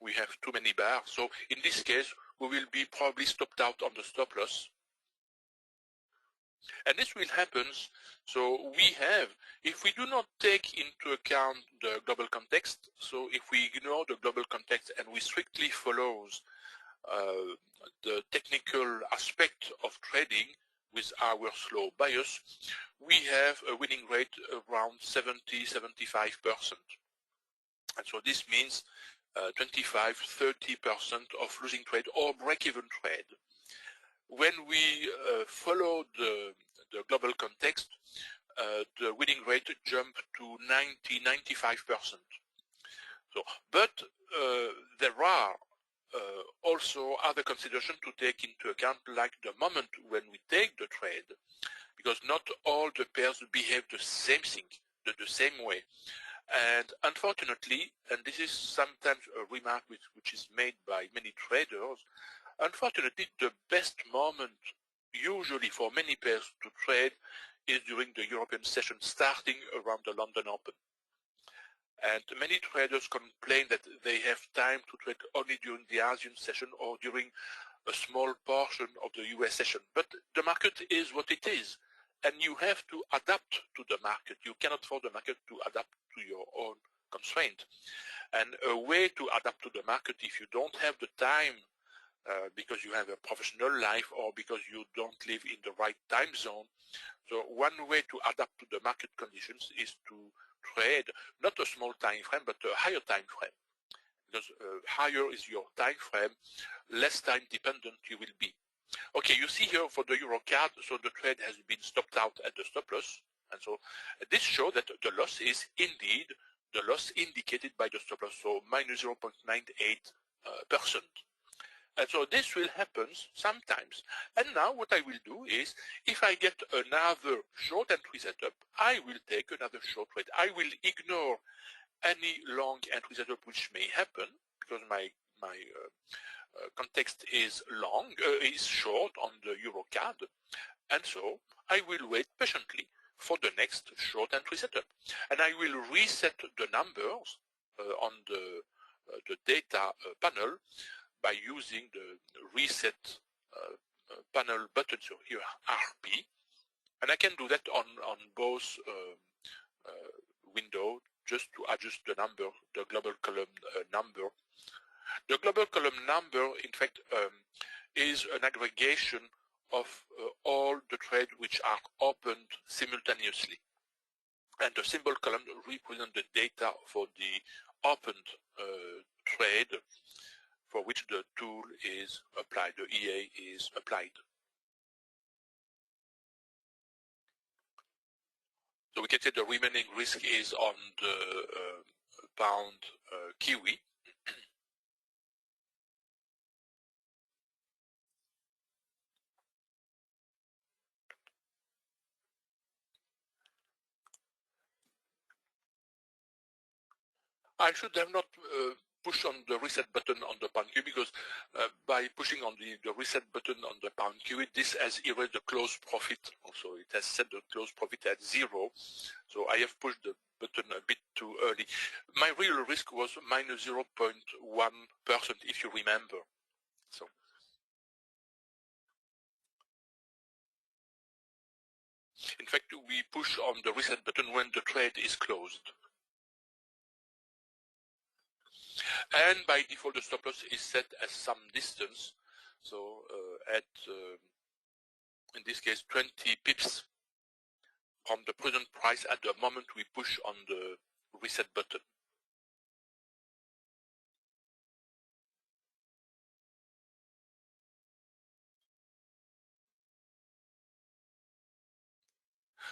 We have too many bars. So in this case, we will be probably stopped out on the stop loss. And this will happen. So we have, if we do not take into account the global context, so if we ignore the global context and we strictly follow the technical aspect of trading with our slow bias, we have a winning rate around 70–75%. And so this means 25–30% of losing trade or break-even trade. When we follow the global context, the winning rate jumped to 90–95%. So, but there are also other considerations to take into account, like the moment when we take the trade, because not all the pairs behave the same thing, the same way. And unfortunately, and this is sometimes a remark which is made by many traders, unfortunately the best moment usually for many pairs to trade is during the European session starting around the London Open. And many traders complain that they have time to trade only during the Asian session or during a small portion of the US session. But the market is what it is, and you have to adapt to the market. You cannot force the market to adapt to your own constraint. And a way to adapt to the market, if you don't have the time because you have a professional life or because you don't live in the right time zone, so one way to adapt to the market conditions is to trade not a small time frame but a higher time frame, because higher is your time frame, less time dependent you will be. Okay, you see here for the euro card, so the trade has been stopped out at the stop loss, and so this shows that the loss is indeed the loss indicated by the stop loss, so minus 0.98%. And so this will happen sometimes. And now what I will do is, if I get another short entry setup, I will take another short trade. I will ignore any long entry setup which may happen, because my context is long, is short on the euro card, and so I will wait patiently for the next short entry setup, and I will reset the numbers on the data panel by using the reset panel button, so here RP, and I can do that on both windows just to adjust the number, the global column number. The global column number, in fact, is an aggregation of all the trades which are opened simultaneously. And the symbol column represents the data for the opened trade for which the tool is applied, the EA is applied. So we can say the remaining risk is on the pound Kiwi. I should have not pushed on the reset button on the pound Kiwi, because by pushing on the reset button on the pound Kiwi, this has erased the close profit. Also, it has set the close profit at 0. So I have pushed the button a bit too early. My real risk was minus 0.1%, if you remember. So. In fact, we push on the reset button when the trade is closed. And by default, the stop loss is set as some distance. So at, in this case, 20 pips from the present price at the moment we push on the reset button.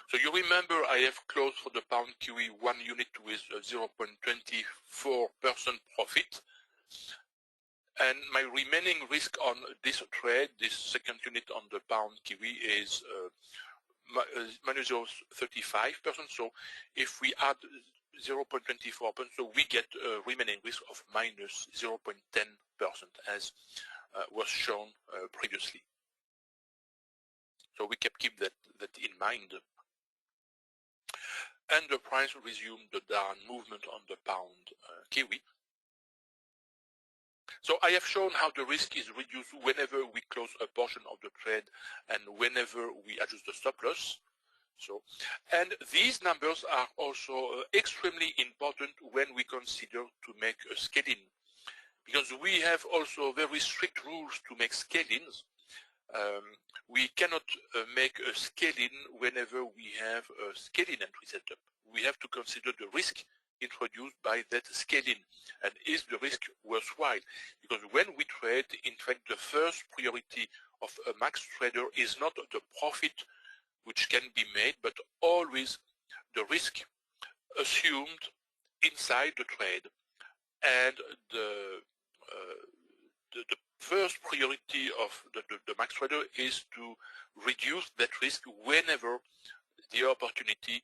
So you remember I have closed for the pound Kiwi 1 unit with 0.24% profit. And my remaining risk on this trade, this second unit on the pound Kiwi, is minus 0.35%. So if we add 0.24%, so we get a remaining risk of minus 0.10%, as was shown previously. So we can keep that in mind. And the price resumed the down movement on the pound Kiwi. So I have shown how the risk is reduced whenever we close a portion of the trade and whenever we adjust the stop loss. So, and these numbers are also extremely important when we consider to make a scale-in, because we have also very strict rules to make scale-ins. We cannot make a scale-in whenever we have a scale-in entry setup. We have to consider the risk introduced by that scale-in, and is the risk worthwhile? Because when we trade, in fact, the first priority of a max trader is not the profit which can be made, but always the risk assumed inside the trade and the first priority of the max trader is to reduce that risk whenever the opportunity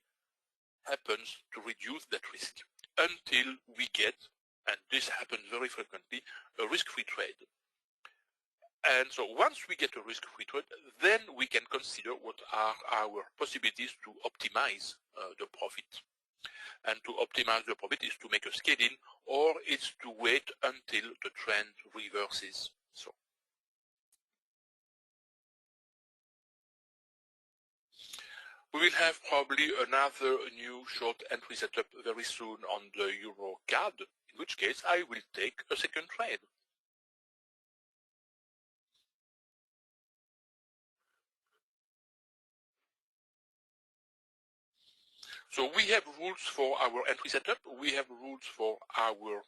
happens to reduce that risk until we get, and this happens very frequently, a risk-free trade. And so once we get a risk-free trade, then we can consider what are our possibilities to optimize the profit. And to optimize the profit is to make a scale-in, or it's to wait until the trend reverses. So we will have probably another new short entry setup very soon on the Euro card, in which case I will take a second trade. So we have rules for our entry setup, we have rules for our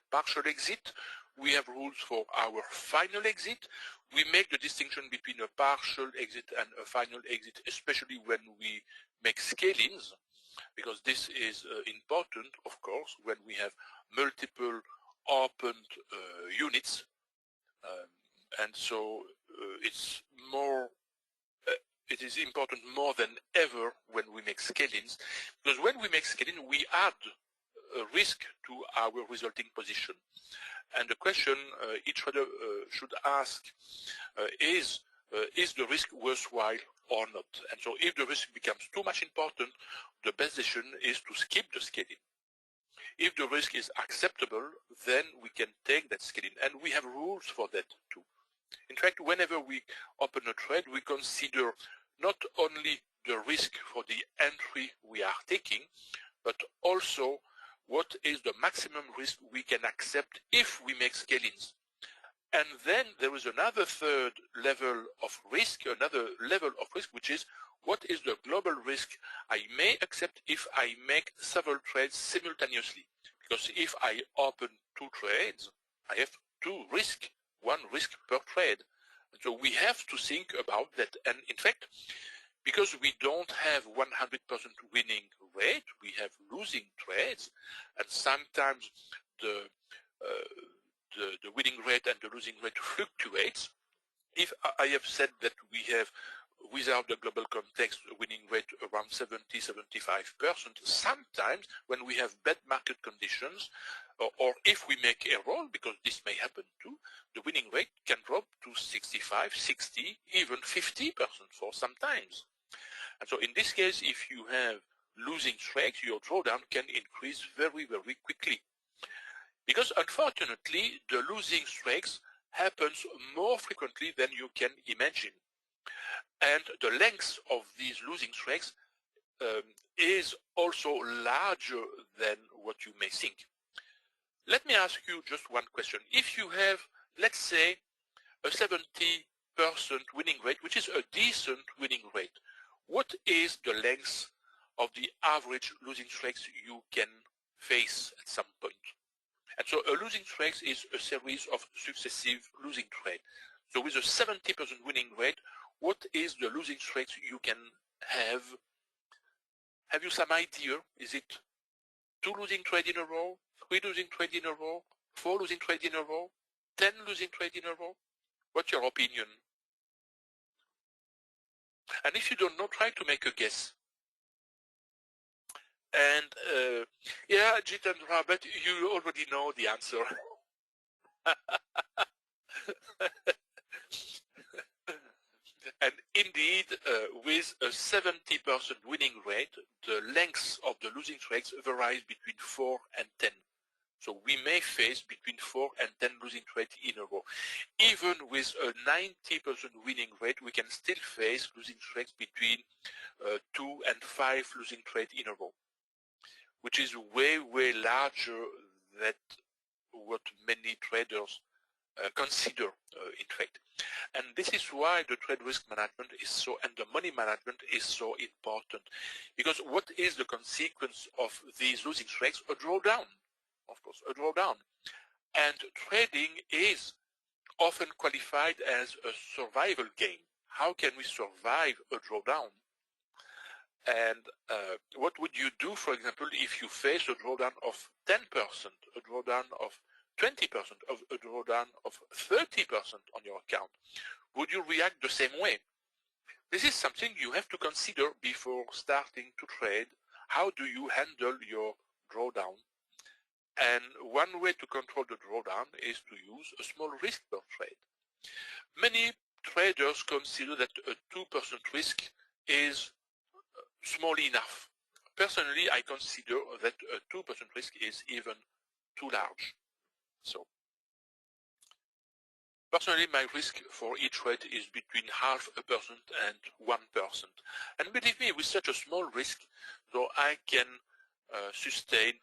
partial exit, we have rules for our final exit. We make the distinction between a partial exit and a final exit, especially when we make scale-ins, because this is important, of course, when we have multiple opened units. And so it's more it is important more than ever when we make scale-ins, because when we make scale-in, we add a risk to our resulting position. And the question each trader should ask is the risk worthwhile or not? And so if the risk becomes too much important, the best decision is to skip the scale-in. If the risk is acceptable, then we can take that scale-in, and we have rules for that too. In fact, whenever we open a trade, we consider not only the risk for the entry we are taking, but also what is the maximum risk we can accept if we make scale-ins. And then there is another third level of risk, which is what is the global risk I may accept if I make several trades simultaneously. Because if I open two trades, I have two risks, one risk per trade. So we have to think about that. And in fact, because we don't have 100% winning rate, we have losing trades, and sometimes the winning rate and the losing rate fluctuates. If I have said that we have, without the global context, a winning rate around 70–75%, sometimes when we have bad market conditions, or if we make a roll, because this may happen too, the winning rate can drop to 65, 60, even 50% for sometimes. And so in this case, if you have losing trades, your drawdown can increase very, very quickly. Because unfortunately, the losing trades happens more frequently than you can imagine. And the length of these losing trades is also larger than what you may think. Let me ask you just one question. If you have, let's say, a 70% winning rate, which is a decent winning rate, what is the length of the average losing trades you can face at some point? And so a losing trade is a series of successive losing trades. So with a 70% winning rate, what is the losing trades you can have? Have you some idea? Is it 2 losing trades in a row, 3 losing trades in a row, 4 losing trades in a row, 10 losing trades in a row? What's your opinion? And if you don't know, try to make a guess. And yeah, Jitendra, but you already know the answer. And indeed, with a 70% winning rate, the length of the losing trades varies between 4 and 10. So we may face between 4 and 10 losing trades in a row. Even with a 90% winning rate, we can still face losing trades between 2 and 5 losing trades in a row, which is way, way larger than what many traders consider, in fact. And this is why the trade risk management is so, and the money management is so important. Because what is the consequence of these losing trades? A drawdown, of course, a drawdown. And trading is often qualified as a survival game. How can we survive a drawdown? And what would you do, for example, if you face a drawdown of 10%, a drawdown of 20% of a drawdown of 30% on your account, would you react the same way? This is something you have to consider before starting to trade. How do you handle your drawdown? And one way to control the drawdown is to use a small risk per trade. Many traders consider that a 2% risk is small enough. Personally, I consider that a 2% risk is even too large. So, personally, my risk for each trade is between 0.5% and 1%. And believe me, with such a small risk, so I can sustain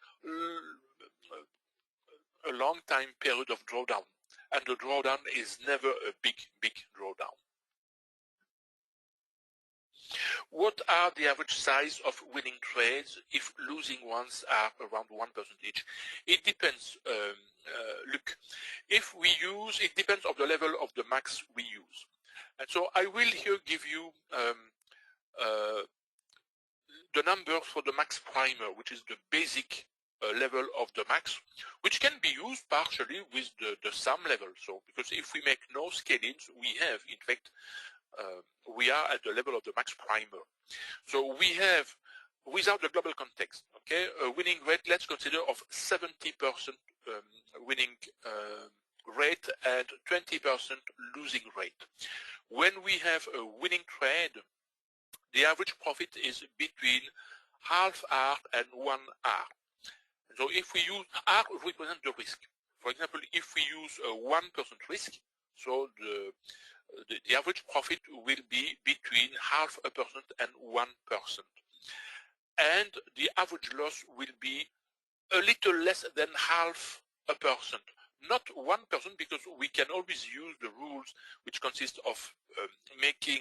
a long time period of drawdown. And the drawdown is never a big drawdown. What are the average size of winning trades if losing ones are around 1% each? It depends, look, if we use, it depends on the level of the max we use. And so I will here give you the number for the max primer, which is the basic level of the max, which can be used partially with the sum level. So, because if we make no scalings, we have, in fact, we are at the level of the max primer. So we have, without the global context, okay, a winning rate, let's consider of 70% winning rate and 20% losing rate. When we have a winning trade, the average profit is between half R and 1 R. So if we use R represent the risk. For example, if we use a 1% risk, so the average profit will be between 0.5% and 1%. And the average loss will be a little less than 0.5%. Not 1%, because we can always use the rules which consist of making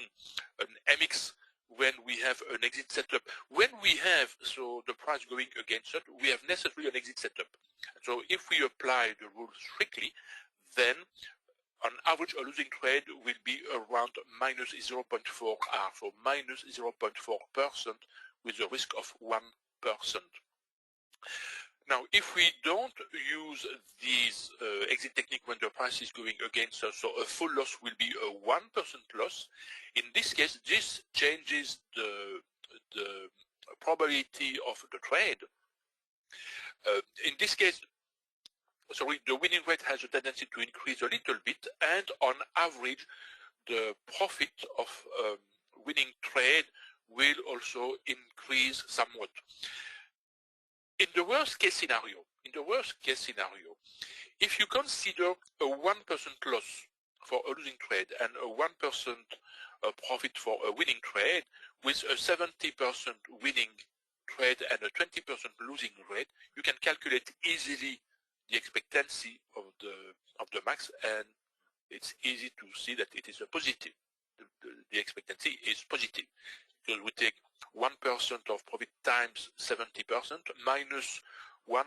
an MX when we have an exit setup. When we have, so the price going against us, we have necessarily an exit setup. So if we apply the rules strictly, then on average, a losing trade will be around minus 0.4 R, so minus 0.4% with a risk of 1%. Now, if we don't use these exit technique when the price is going against us, so a full loss will be a 1% loss. In this case, this changes the probability of the trade. In this case, sorry, the winning rate has a tendency to increase a little bit, and on average, the profit of winning trade will also increase somewhat. In the worst case scenario, if you consider a 1% loss for a losing trade and a 1% profit for a winning trade, with a 70% winning trade and a 20% losing rate, you can calculate easily the expectancy of the max, and it's easy to see that it is a positive. The expectancy is positive, because we take 1% of profit times 70% minus 1%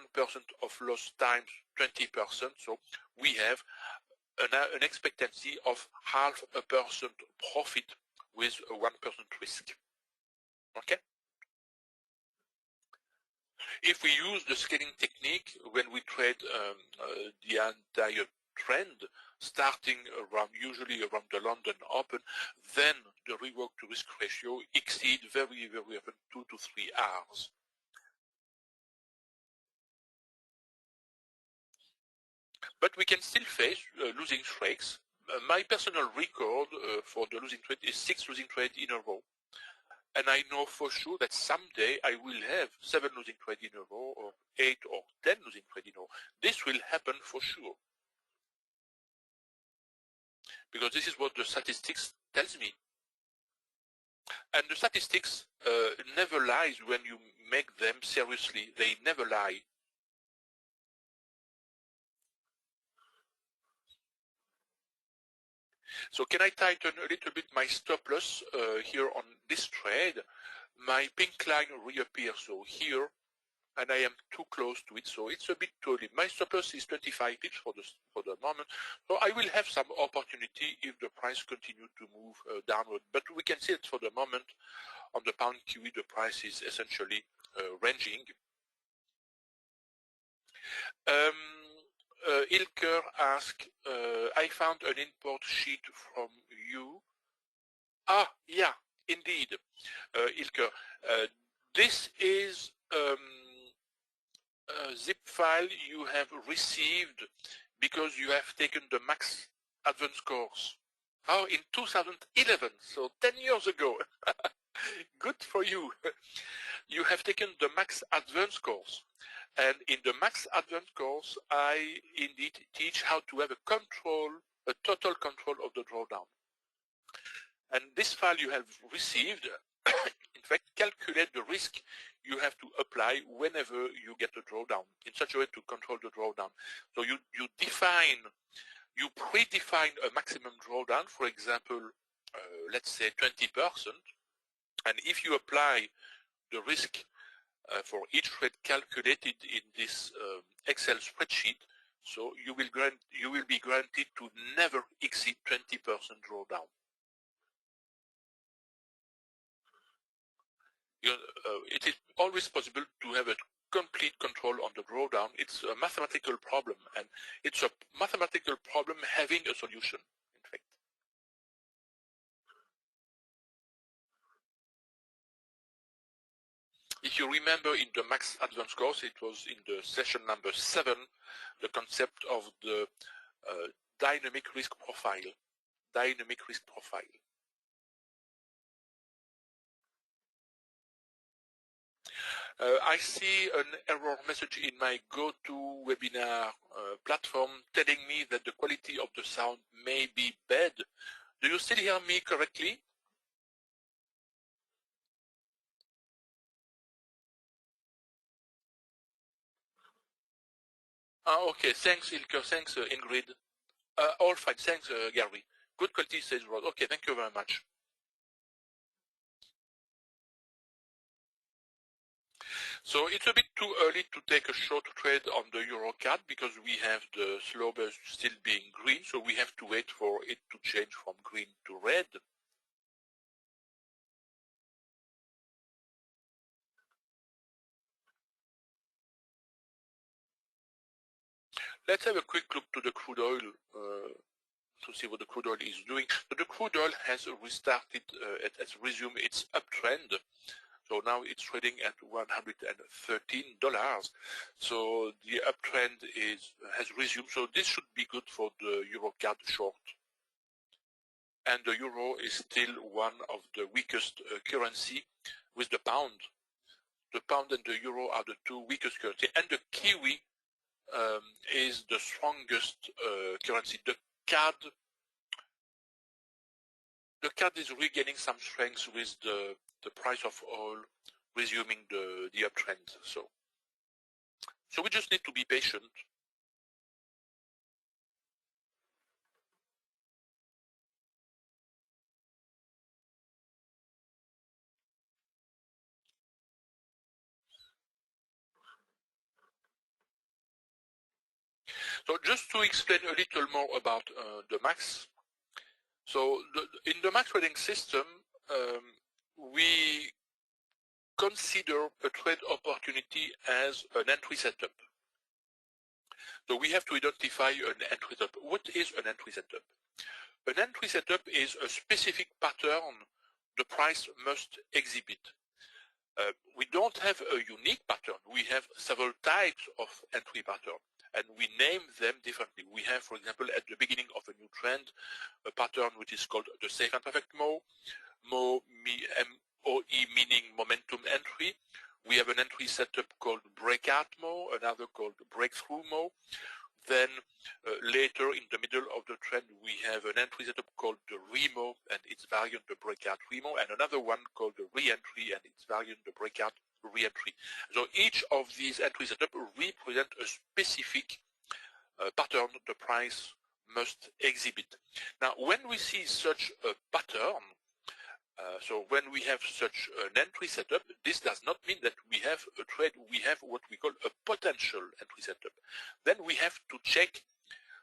of loss times 20%, so we have an expectancy of 0.5% profit with a 1% risk. Okay? If we use the scaling technique when we trade the entire trend, starting usually around the London Open, then the reward to risk ratio exceeds very often 2 to 3 hours. But we can still face losing streaks. My personal record for the losing trade is 6 losing trades in a row. And I know for sure that someday I will have 7 losing trades in a row, or 8 or 10 losing trades in a row. This will happen for sure. Because this is what the statistics tells me. And the statistics never lies when you make them seriously. They never lie. So can I tighten a little bit my stop loss here on this trade? My pink line reappears, so here, and I am too close to it, so it's a bit too early. My stop loss is 25 pips for the moment, so I will have some opportunity if the price continues to move downward. But we can see that for the moment on the pound QE, the price is essentially ranging. Ilker asked, I found an import sheet from you. Ah, yeah, indeed, Ilker. This is a zip file you have received because you have taken the Max Advanced course. Oh, in 2011, so 10 years ago. Good for you. You have taken the Max Advanced course. And in the Max Advanced course, I indeed teach how to have a total control of the drawdown. And this file you have received, in fact, calculate the risk you have to apply whenever you get a drawdown in such a way to control the drawdown. So you predefine a maximum drawdown, for example, let's say 20%, and if you apply the risk for each trade calculated in this Excel spreadsheet, so you will be granted to never exceed 20% drawdown. It is always possible to have a complete control on the drawdown. It's a mathematical problem, and it's a mathematical problem having a solution, in fact. If you remember in the Max Advanced course, it was in the session number 7, the concept of the dynamic risk profile. Dynamic risk profile. I see an error message in my GoToWebinar platform telling me that the quality of the sound may be bad. Do you still hear me correctly? Okay, thanks Ilker, thanks Ingrid. All fine, thanks Gary. Good quality, says Rod. Okay, thank you very much. So it's a bit too early to take a short trade on the EuroCAD because we have the slow burst still being green, so we have to wait for it to change from green to red. Let's have a quick look to the crude oil to see what the crude oil is doing. So the crude oil has restarted, it has resumed its uptrend. So now it's trading at $113. So the uptrend has resumed. So this should be good for the EuroCAD short. And the euro is still one of the weakest currency with the pound. The pound and the euro are the two weakest currency. And the Kiwi is the strongest currency. The CAD is regaining some strength with the price of oil resuming the uptrend. So we just need to be patient. So just to explain a little more about the MAX. So in the MAX trading system, we consider a trade opportunity as an entry setup. So we have to identify an entry setup. What is an entry setup? An entry setup is a specific pattern the price must exhibit. We don't have a unique pattern. We have several types of entry pattern, and we name them differently. We have, for example, at the beginning of a new trend, a pattern which is called the safe and perfect MOE, M-O-E meaning momentum entry. We have an entry setup called breakout MOE, another called breakthrough MOE. Then later in the middle of the trend, we have an entry setup called the REMO and its variant, the breakout REMO, and another one called the re-entry and its variant, the breakout re-entry. So each of these entry setups represent a specific pattern the price must exhibit. Now, when we see such a pattern, so when we have such an entry setup, this does not mean that we have a trade. We have what we call a potential entry setup. Then we have to check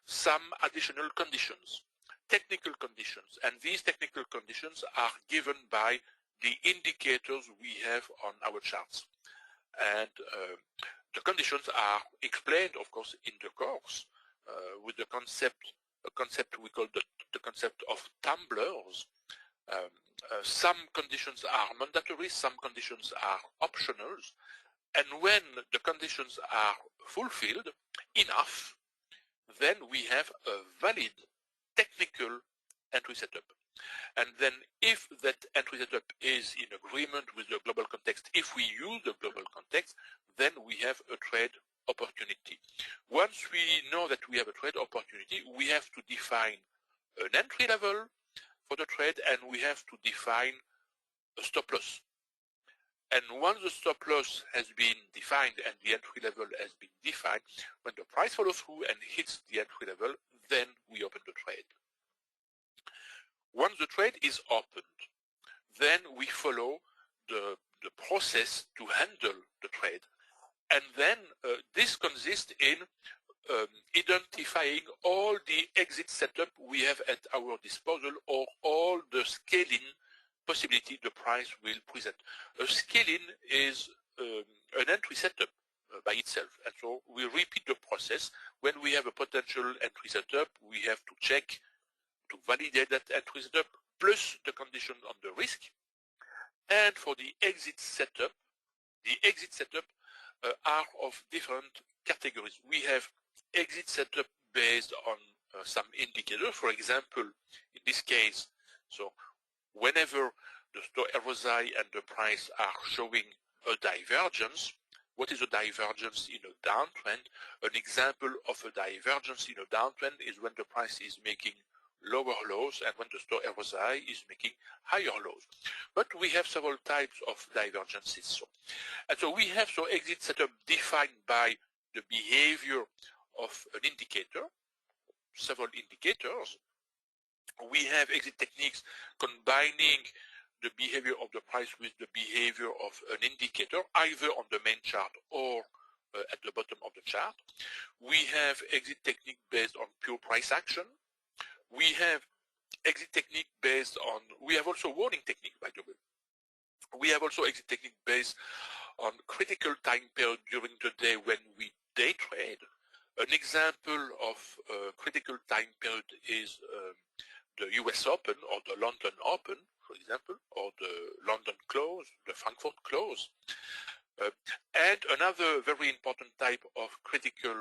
some additional conditions, technical conditions, and these technical conditions are given by the indicators we have on our charts. And the conditions are explained, of course, in the course, with the concept, a concept we call the concept of tumblers. Some conditions are mandatory, some conditions are optional, and when the conditions are fulfilled enough, then we have a valid technical entry setup. And then if that entry setup is in agreement with the global context, if we use the global context, then we have a trade opportunity. Once we know that we have a trade opportunity, we have to define an entry level for the trade, and we have to define a stop loss. And once the stop loss has been defined and the entry level has been defined, when the price follows through and hits the entry level, then we open the trade. Once the trade is opened, then we follow the process to handle the trade. And then this consists in identifying all the exit setup we have at our disposal, or all the scaling possibility the price will present. A scaling is an entry setup by itself, and so we repeat the process. When we have a potential entry setup, we have to check to validate that entry setup plus the condition on the risk. And for the exit setup are of different categories. We have exit setup based on some indicator. For example, in this case, so whenever the store RSI and the price are showing a divergence, what is a divergence in a downtrend? An example of a divergence in a downtrend is when the price is making lower lows and when the store RSI is making higher lows. But we have several types of divergences. And so we have exit setup defined by the behavior of an indicator, several indicators. We have exit techniques combining the behavior of the price with the behavior of an indicator, either on the main chart or at the bottom of the chart. We have exit technique based on pure price action. We have exit technique based on, we have also warning technique, by the way. We have also exit technique based on critical time period during the day when we day trade. An example of critical time period is the US Open or the London Open, for example, or the London close, the Frankfurt close. And another very important type of critical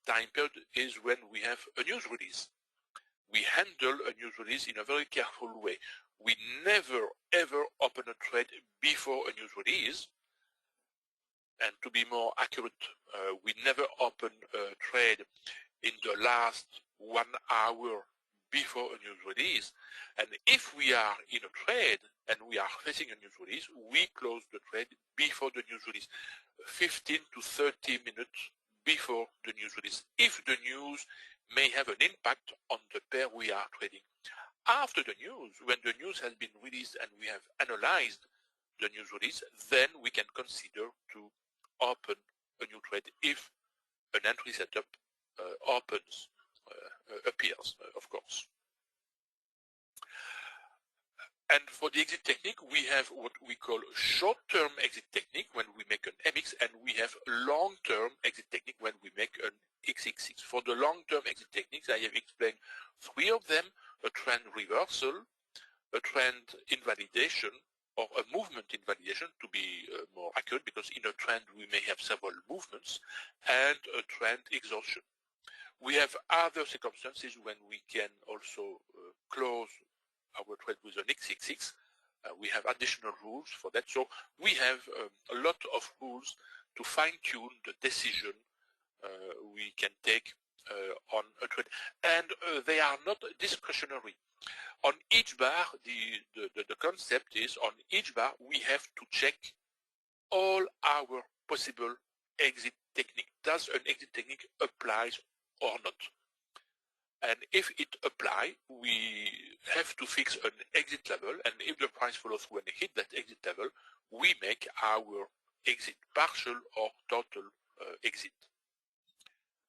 time period is when we have a news release. We handle a news release in a very careful way. We never ever open a trade before a news release. And to be more accurate, we never open a trade in the last 1 hour before a news release. And if we are in a trade and we are facing a news release, we close the trade before the news release, 15 to 30 minutes before the news release, if the news may have an impact on the pair we are trading. After the news, when the news has been released and we have analyzed the news release, then we can consider to open a new trade if an entry setup appears, of course. And for the exit technique, we have what we call short-term exit technique when we make an MX, and we have long-term exit technique when we make an XXX. For the long-term exit techniques, I have explained 3 of them: a trend reversal, a trend invalidation, or a movement invalidation, to be more accurate, because in a trend we may have several movements, and a trend exhaustion. We have other circumstances when we can also close our trade with an XXX. We have additional rules for that. So we have a lot of rules to fine-tune the decision we can take on a trade. And they are not discretionary. On each bar, the concept is, on each bar, we have to check all our possible exit technique. Does an exit technique apply or not? And if it applies, we have to fix an exit level, and if the price follows through and hit that exit level, we make our exit, partial or total exit.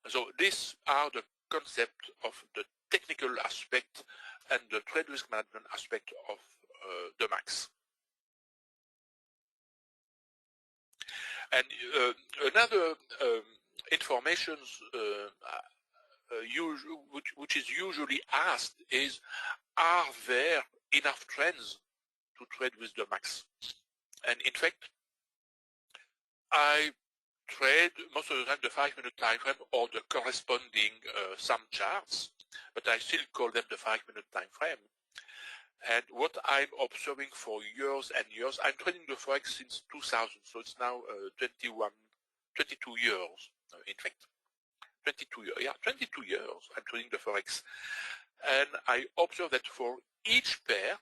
So these are the concept of the technical aspect and the trade risk management aspect of the MAX. And another information which is usually asked is, are there enough trends to trade with the max? And in fact, I trade most of the time the 5-minute time frame or the corresponding some charts, but I still call them the 5-minute time frame. And what I'm observing for years and years, I'm trading the Forex since 2000, so it's now 22 years, in fact. 22 years, yeah, 22 years I'm trading the Forex. And I observe that for each pair,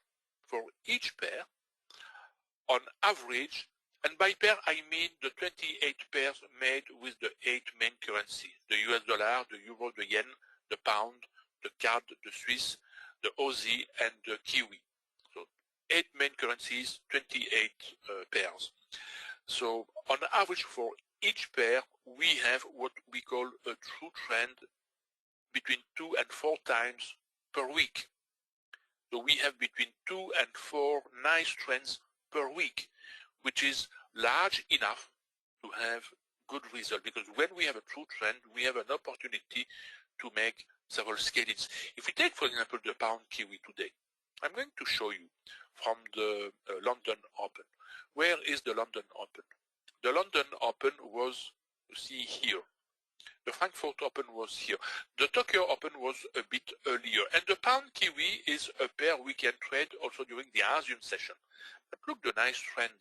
on average, and by pair I mean the 28 pairs made with the 8 main currencies, the US dollar, the euro, the yen, the pound, the CAD, the Swiss, the Aussie, and the Kiwi. So 8 main currencies, 28 pairs. So on average for each pair, we have what we call a true trend between 2 and 4 times per week. So we have between 2 and 4 nice trends per week, which is large enough to have good result, because when we have a true trend, we have an opportunity to make several scalings. If we take, for example, the pound Kiwi today, I'm going to show you from the London Open. Where is the London Open? The London Open was, you see here. The Frankfurt Open was here. The Tokyo Open was a bit earlier. And the pound Kiwi is a pair we can trade also during the Asian session. But look, the nice trend.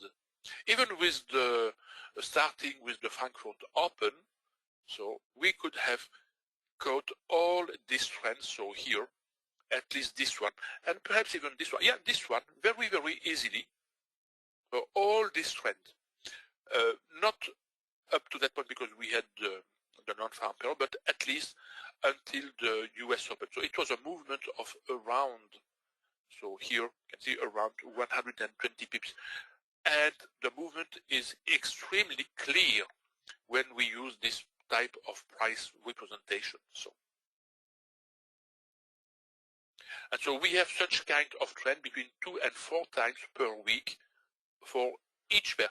Even with the starting with the Frankfurt Open, so we could have caught all these trends. So here, at least this one, and perhaps even this one. Yeah, this one, very, very easily. So all this trend. Not up to that point because we had the non-farm payroll, but at least until the US Open. So it was a movement of around, so here you can see around 120 pips. And the movement is extremely clear when we use this type of price representation. And so we have such kind of trend between 2 and 4 times per week for each pair.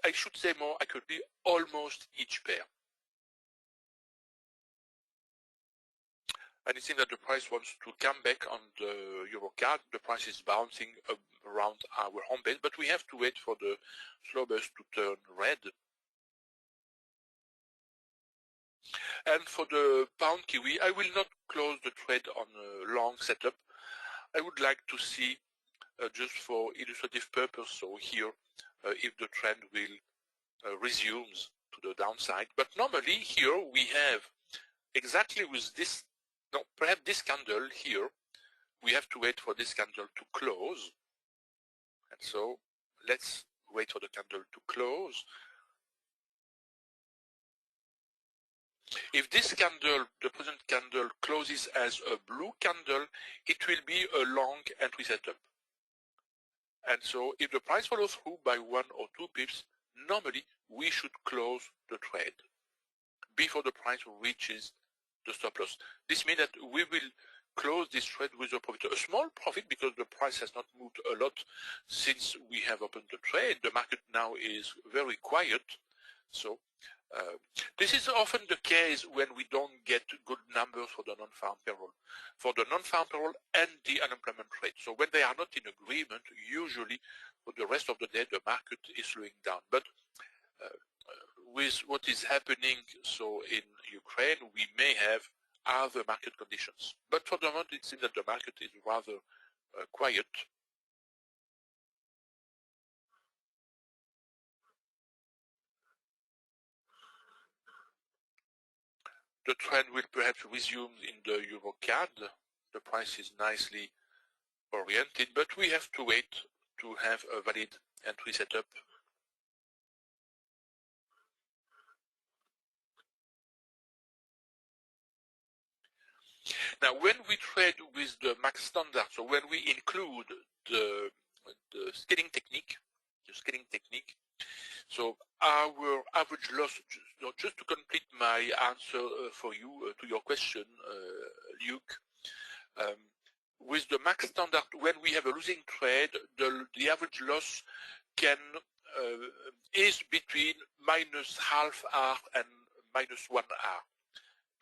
I should say more accurately, almost each pair. And it seems that the price wants to come back on the Euro card. The price is bouncing around our home base, but we have to wait for the slow burst to turn red. And for the pound Kiwi, I will not close the trade on a long setup. I would like to see, just for illustrative purpose, so here, if the trend will resumes to the downside. But normally here we have exactly with this, no, perhaps this candle here, we have to wait for this candle to close. And so let's wait for the candle to close. If this candle, the present candle, closes as a blue candle, it will be a long entry setup. And so if the price follows through by 1 or 2 pips, normally we should close the trade before the price reaches the stop loss. This means that we will close this trade with a profit. A small profit because the price has not moved a lot since we have opened the trade. The market now is very quiet. So this is often the case when we don't get good numbers for the non-farm payroll, and the unemployment rate. So when they are not in agreement, usually for the rest of the day, the market is slowing down. But with what is happening so in Ukraine, we may have other market conditions. But for the moment, it seems that the market is rather quiet. The trend will perhaps resume in the Euro CAD. The price is nicely oriented, but we have to wait to have a valid entry setup. Now, when we trade with the max standard, so when we include the scaling technique, so our average loss, just to complete my answer for you to your question, Luke, with the max standard, when we have a losing trade, the average loss is between -0.5 hour and -1 hour,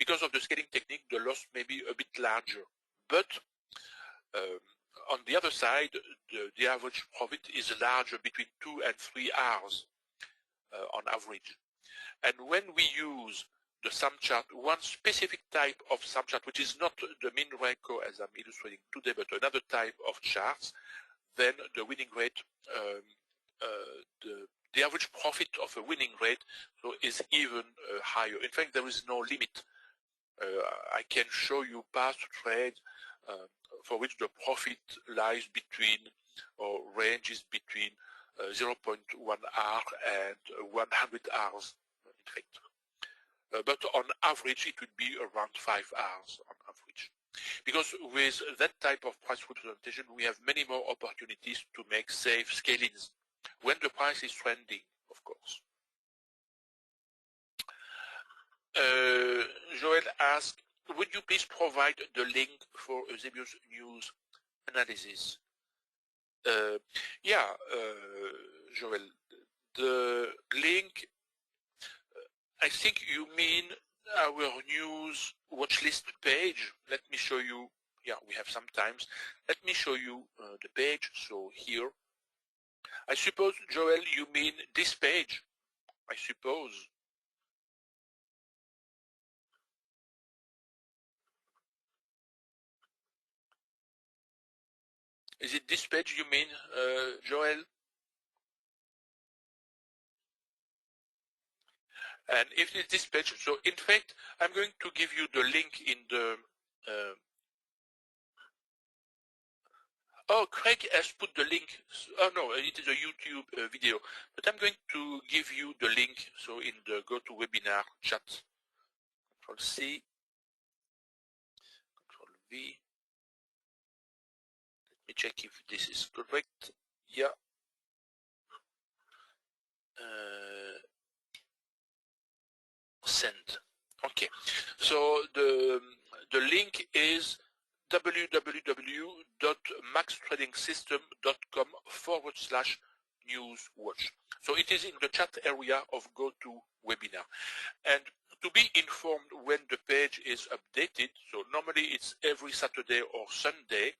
because of the scaling technique, the loss may be a bit larger. But on the other side, the average profit is larger between 2 and 3 hours on average. And when we use the sum chart, one specific type of sum chart, which is not the mean record as I'm illustrating today, but another type of charts, then the winning rate, the average profit of a winning rate is even higher. In fact, there is no limit. I can show you past trades for which the profit lies between, or ranges between 0.1 hour and 100 hours, in fact. But on average, it would be around 5 hours on average. Because with that type of price representation, we have many more opportunities to make safe scalings when the price is trending, of course. Joel asked, would you please provide the link for Eusebius News analysis? Yeah, Joel, the link, I think you mean our news watch list page. Let me show you. Yeah, we have some times. Let me show you the page. So here, I suppose, Joel, you mean this page, I suppose. Is it this page you mean, Joel? And if it's this page, so in fact, I'm going to give you the link in the... oh, Craig has put the link. Oh no, it is a YouTube video. But I'm going to give you the link, so in the GoToWebinar chat. Control C, Control V. Let me check if this is correct. Yeah. Send. Okay. So the link is www.maxtradingsystem.com/newswatch. So it is in the chat area of GoToWebinar. And to be informed when the page is updated, so normally it's every Saturday or Sunday,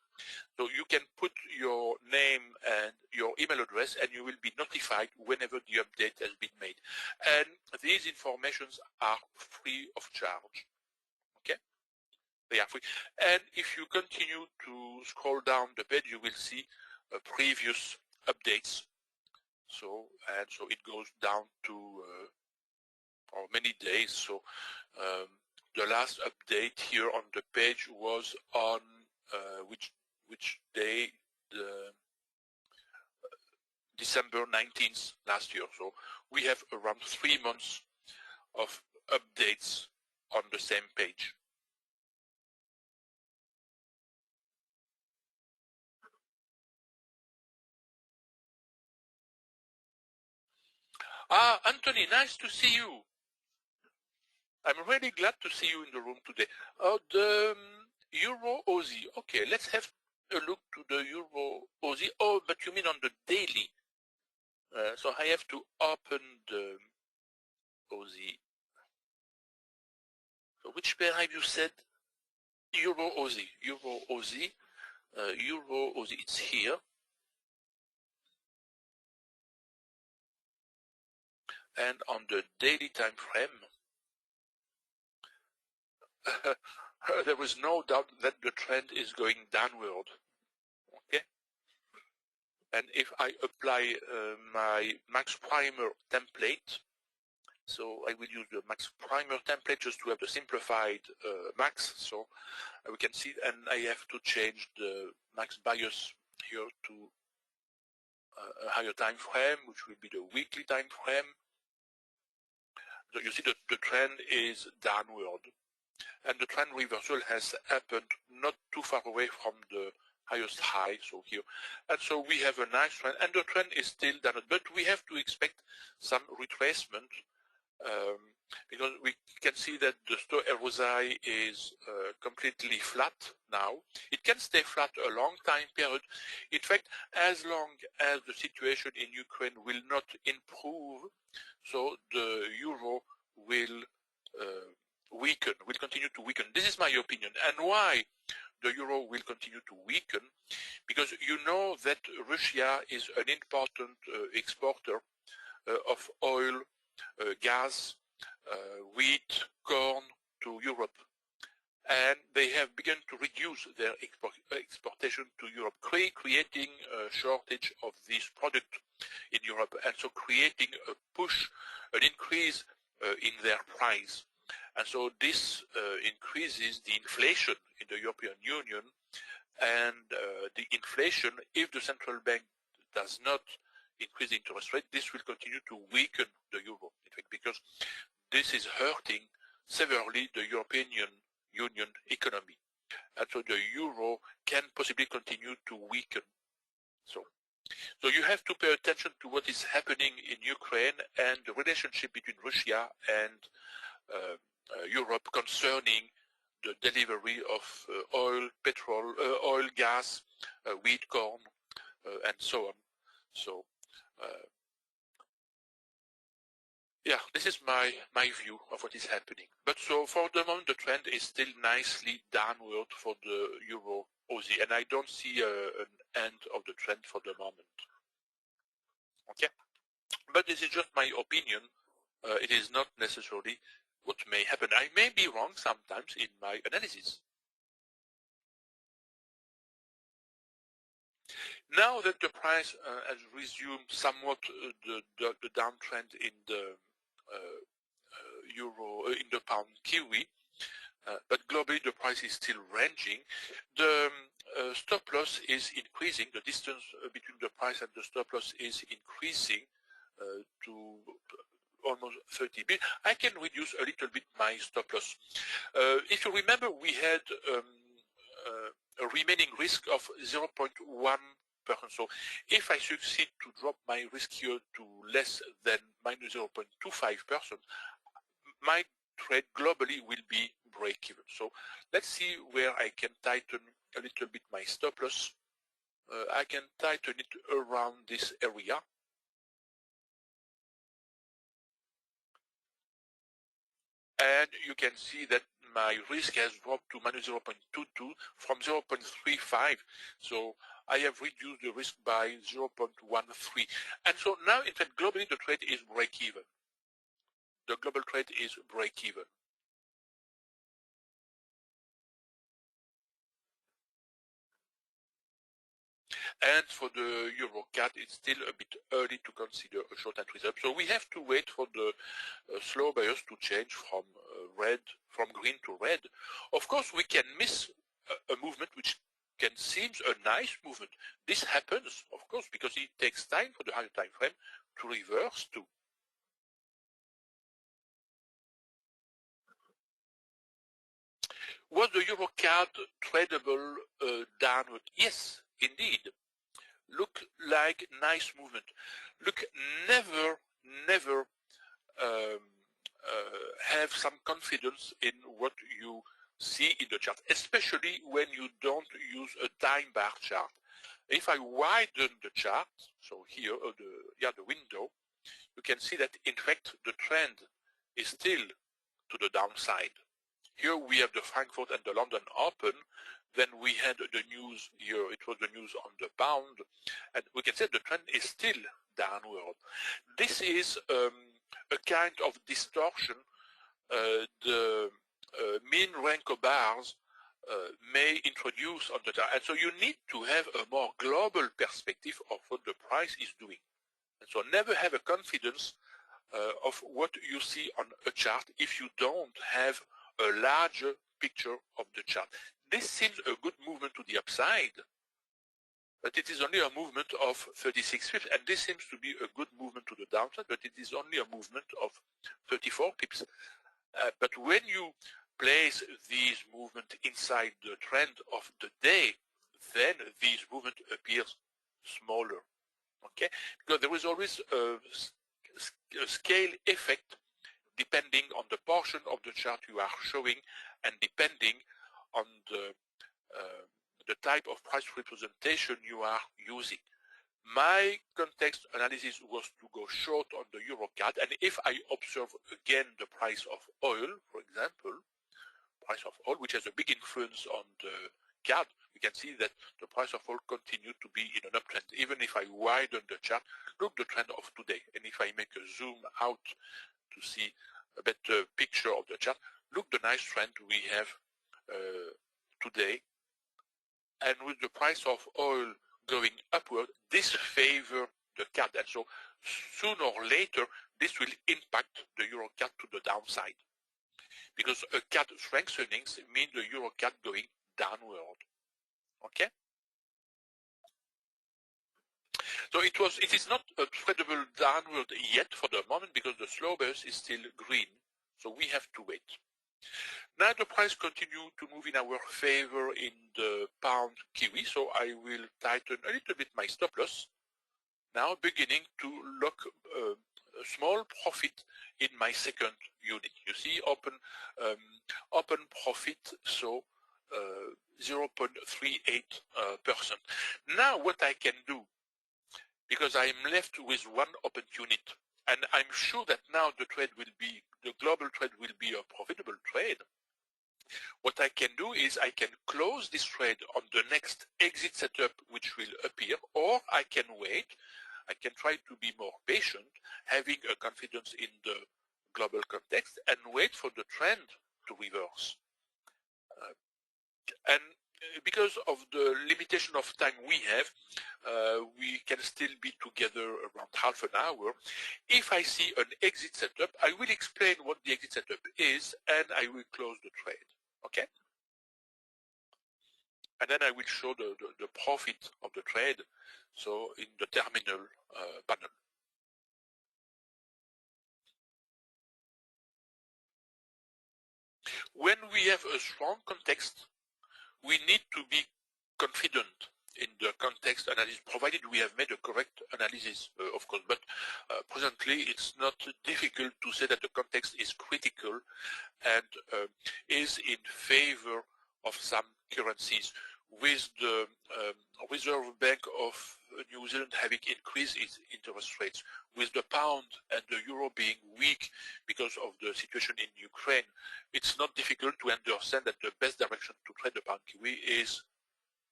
so you can put your name and your email address and you will be notified whenever the update has been made. And these informations are free of charge. Okay? They are free. And if you continue to scroll down the page, you will see previous updates. So it goes down to or many days. So the last update here on the page was on which day? December 19th last year. So we have around 3 months of updates on the same page. Ah, Anthony, nice to see you. I'm really glad to see you in the room today. Oh, the Euro Aussie. Okay, let's have a look to the Euro Aussie. Oh, but you mean on the daily. So I have to open the Aussie. So which pair have you said? Euro Aussie. Euro Aussie. Euro Aussie. It's here. And on the daily time frame, there is no doubt that the trend is going downward. Okay. And if I apply my Max Primer template, so I will use the Max Primer template just to have the simplified Max. So we can see, and I have to change the Max bias here to a higher time frame, which will be the weekly time frame. So you see that the trend is downward. And the trend reversal has happened not too far away from the highest high, so here. And so we have a nice trend, and the trend is still downward, but we have to expect some retracement because we can see that the Stochastic RSI is completely flat now. It can stay flat a long time period. In fact, as long as the situation in Ukraine will not improve, so the euro will weaken, will continue to weaken. This is my opinion. And why the euro will continue to weaken? Because you know that Russia is an important exporter of oil, gas, wheat, corn to Europe. And they have begun to reduce their exportation to Europe, creating a shortage of this product in Europe, and so creating a push, an increase in their price. And so this increases the inflation in the European Union, and the inflation, if the central bank does not increase the interest rate, this will continue to weaken the euro, in fact, because this is hurting severely the European Union economy. And so the euro can possibly continue to weaken. So you have to pay attention to what is happening in Ukraine and the relationship between Russia and Europe concerning the delivery of oil, petrol, oil, gas, wheat, corn, and so on. So, yeah, this is my view of what is happening. But so for the moment, the trend is still nicely downward for the euro Aussie, and I don't see an end of the trend for the moment. Okay, but this is just my opinion. It is not necessarily what may happen. I may be wrong sometimes in my analysis. Now that the price has resumed somewhat the downtrend in the euro, in the pound kiwi, but globally the price is still ranging. The stop loss is increasing. The distance between the price and the stop loss is increasing to almost 30 bits. I can reduce a little bit my stop loss. If you remember, we had a remaining risk of 0.1%. So if I succeed to drop my risk here to less than minus 0.25%, my trade globally will be break-even. So let's see where I can tighten a little bit my stop loss. I can tighten it around this area. And you can see that my risk has dropped to minus 0.22 from 0.35. So I have reduced the risk by 0.13. And so now, in fact, globally, the trade is break-even. The global trade is break-even. And for the euro CAD, it's still a bit early to consider a short entry up. So we have to wait for the slow buyers to change from green to red. Of course, we can miss a movement which can seem a nice movement. This happens, of course, because it takes time for the higher time frame to reverse to. Was the euro CAD tradable downward? Yes, indeed. Look like nice movement. Look, never have some confidence in what you see in the chart, especially when you don't use a time bar chart. If I widen the chart, so here, the window, you can see that in fact the trend is still to the downside. Here we have the Frankfurt and the London Open. Then we had the news here, it was the news on the pound, and we can say the trend is still downward. This is a kind of distortion the mean Renko bars may introduce on the chart. And so you need to have a more global perspective of what the price is doing. And so never have a confidence of what you see on a chart if you don't have a larger picture of the chart. This seems a good movement to the upside, but it is only a movement of 36 pips, and this seems to be a good movement to the downside, but it is only a movement of 34 pips. But when you place these movements inside the trend of the day, then this movement appears smaller, okay? Because there is always a scale effect depending on the portion of the chart you are showing and depending on the type of price representation you are using. My context analysis was to go short on the EuroCAD, and if I observe again the price of oil, for example, price of oil, which has a big influence on the CAD, we can see that the price of oil continued to be in an uptrend. Even if I widen the chart, look the trend of today, and if I make a zoom out to see a better picture of the chart, look the nice trend we have today, and with the price of oil going upward, this favors the CAD, and so sooner or later this will impact the EuroCAD to the downside, because a CAD strengthening means the EuroCAD going downward. Okay. So it is not a tradable downward yet for the moment because the slow bus is still green. So we have to wait. Now the price continue to move in our favor in the pound kiwi. So I will tighten a little bit my stop loss. Now beginning to lock a small profit in my second unit. You see open profit, so 0.38%. Now what I can do, because I am left with one open unit, and I'm sure that now the global trade will be a profitable trade. What I can do is I can close this trade on the next exit setup which will appear, or I can wait. I can try to be more patient, having a confidence in the global context, and wait for the trend to reverse. And because of the limitation of time we have, we can still be together around half an hour. If I see an exit setup, I will explain what the exit setup is, and I will close the trade. Okay? And then I will show the profit of the trade, so in the terminal panel. When we have a strong context, we need to be confident in the context analysis, provided we have made a correct analysis, of course. But presently, it's not difficult to say that the context is critical and is in favor of some currencies, with the Reserve Bank of New Zealand having increased its interest rates, with the pound and the euro being weak because of the situation in Ukraine. It's not difficult to understand that the best direction to trade the pound kiwi is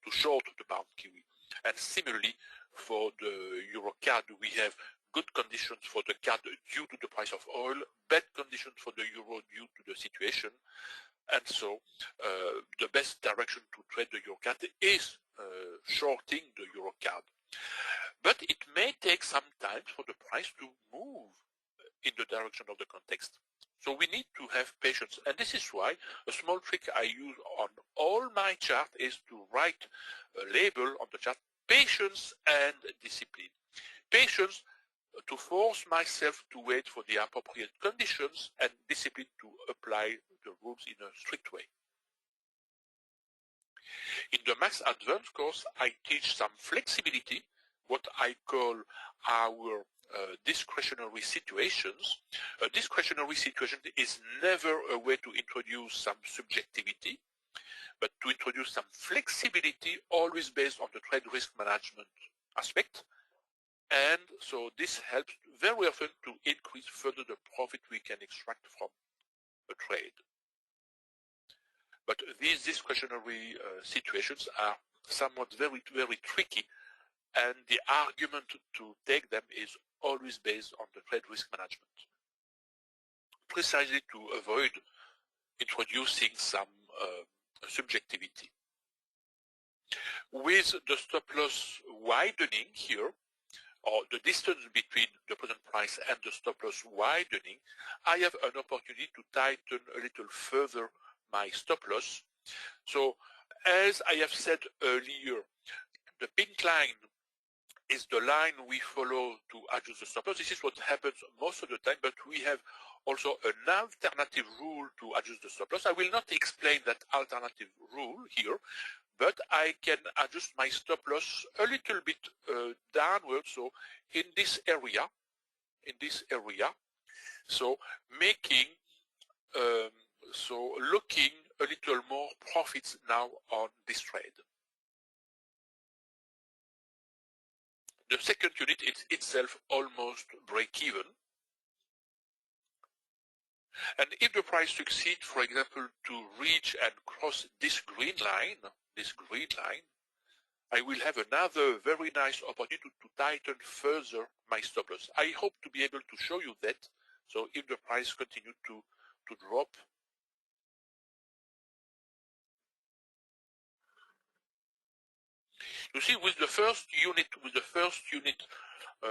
to short the pound kiwi. And similarly, for the euro CAD, we have good conditions for the CAD due to the price of oil, bad conditions for the euro due to the situation. And so the best direction to trade the euro CAD is shorting the euro CAD. But it may take some time for the price to move in the direction of the context. So we need to have patience. And this is why a small trick I use on all my charts is to write a label on the chart, patience and discipline. Patience to force myself to wait for the appropriate conditions, and discipline to apply the rules in a strict way. In the Max Advanced course, I teach some flexibility, what I call our discretionary situations. A discretionary situation is never a way to introduce some subjectivity, but to introduce some flexibility, always based on the trade risk management aspect. And so this helps very often to increase further the profit we can extract from a trade. But these discretionary situations are somewhat very tricky, and the argument to take them is always based on the trade risk management, precisely to avoid introducing some subjectivity. With the stop loss widening here, or the distance between the present price and the stop loss widening, I have an opportunity to tighten a little further my stop loss. So as I have said earlier, the pink line is the line we follow to adjust the stop loss. This is what happens most of the time, but we have also an alternative rule to adjust the stop loss. I will not explain that alternative rule here, but I can adjust my stop loss a little bit downward, so in this area, so making, so looking a little more profits now on this trade. the second unit is itself almost break-even. And if the price succeeds, for example, to reach and cross this green line, I will have another very nice opportunity to tighten further my stop loss. I hope to be able to show you that. So if the price continues to drop, you see, with the first unit,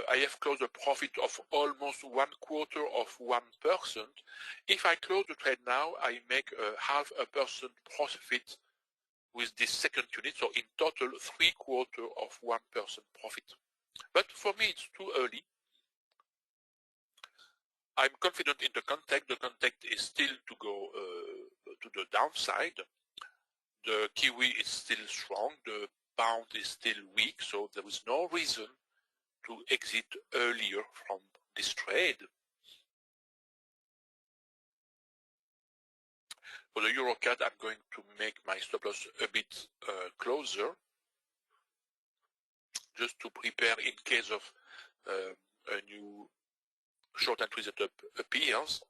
I have closed a profit of almost 1/4%. If I close the trade now, I make a 0.5% profit with this second unit, so in total 0.75% profit. But for me, it's too early. I'm confident in the context. The context is still to go to the downside. The Kiwi is still strong. The pound is still weak, so there is no reason to exit earlier from this trade. For the EuroCAD, I'm going to make my stop loss a bit closer, just to prepare in case of a new short entry setup appears.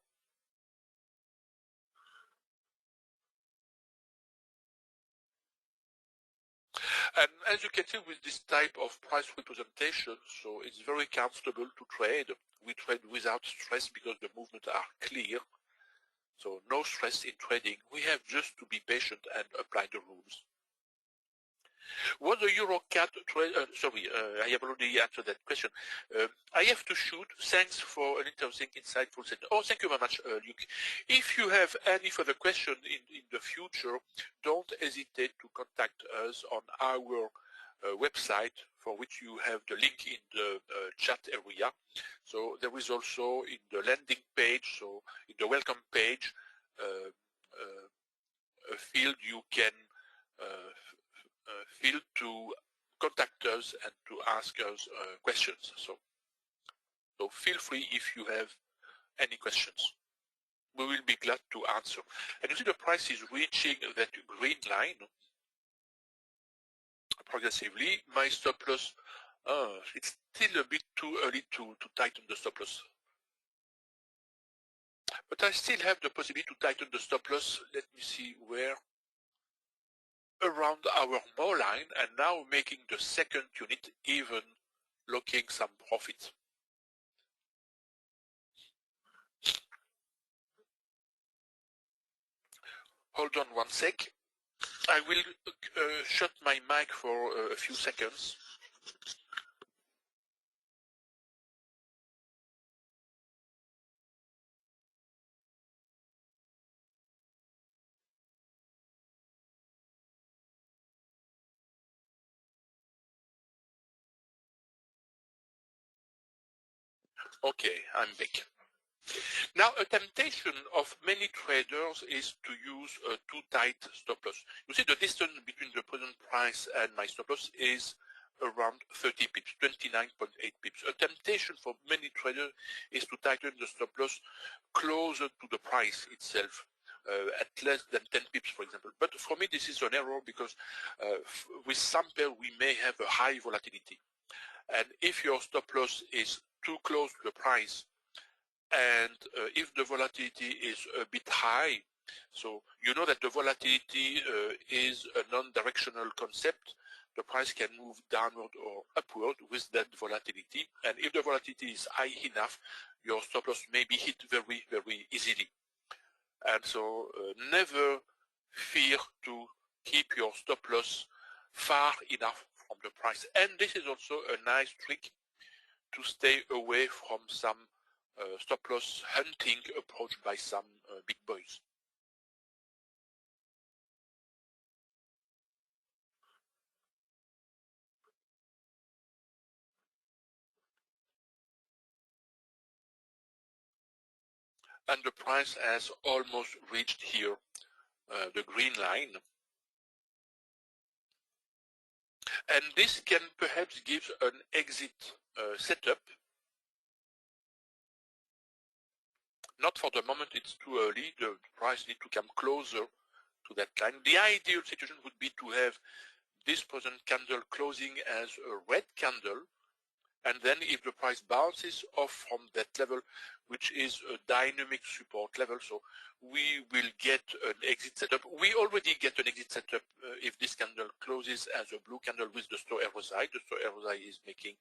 And as you can see with this type of price representation, so it's very comfortable to trade. We trade without stress because the movements are clear. So no stress in trading. We have just to be patient and apply the rules. Was the EuroCAD trade? I have already answered that question. I have to shoot. Thanks for an interesting, insightful session. Oh, thank you very much, Luke. If you have any further questions in the future, don't hesitate to contact us on our website, for which you have the link in the chat area. So there is also in the landing page, so in the welcome page, a field you can field to contact us and to ask us questions. So feel free if you have any questions. We will be glad to answer. And you see the price is reaching that green line progressively. My stop loss, it's still a bit too early to tighten the stop loss. But I still have the possibility to tighten the stop loss. Let me see where. Around our Mo line, and now making the second unit even locking some profit. Hold on one sec. I will shut my mic for a few seconds. Okay, I'm back. Now, a temptation of many traders is to use a too tight stop loss. You see, the distance between the present price and my stop loss is around 30 pips, 29.8 pips. A temptation for many traders is to tighten the stop loss closer to the price itself, at less than 10 pips, for example. But for me, this is an error because with some pair, we may have a high volatility. And if your stop loss is too close to the price, and if the volatility is a bit high, so you know that the volatility is a non-directional concept. The price can move downward or upward with that volatility. And if the volatility is high enough, your stop loss may be hit very, very easily. And so never fear to keep your stop loss far enough from the price. And this is also a nice trick to stay away from some stop loss hunting approach by some big boys. And the price has almost reached here the green line. And this can perhaps give an exit setup. Not for the moment, it's too early. The price needs to come closer to that line. The ideal situation would be to have this present candle closing as a red candle And then if the price bounces off from that level, which is a dynamic support level, so we will get an exit setup. We already get an exit setup if this candle closes as a blue candle with the slow RSI. The slow RSI is making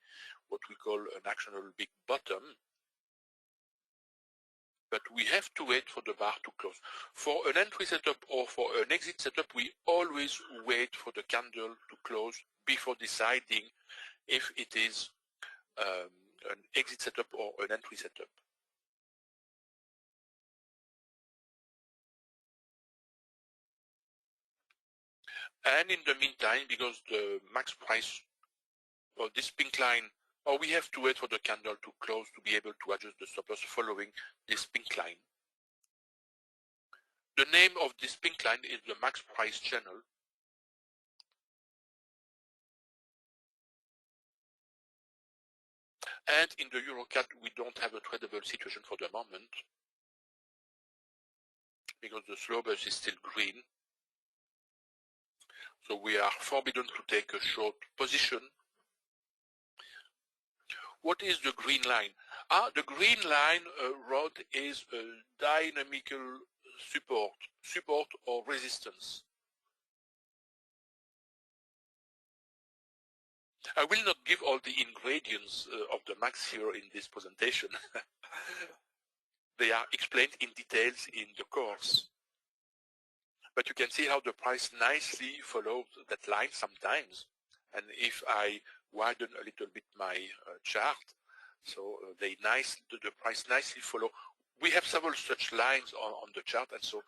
what we call an actionable big bottom. But we have to wait for the bar to close. For an entry setup or for an exit setup, we always wait for the candle to close before deciding if it is an exit setup or an entry setup. And in the meantime, because the max price or this pink line, or we have to wait for the candle to close to be able to adjust the stop loss following this pink line. The name of this pink line is the max price channel. And in the EuroCAD, we don't have a tradable situation for the moment because the slow bus is still green. So we are forbidden to take a short position. What is the green line? The green line rod is a dynamical support or resistance. I will not give all the ingredients of the max here in this presentation. They are explained in details in the course. But you can see how the price nicely follows that line sometimes. And if I widen a little bit my chart, so the price nicely follow. We have several such lines on the chart, and so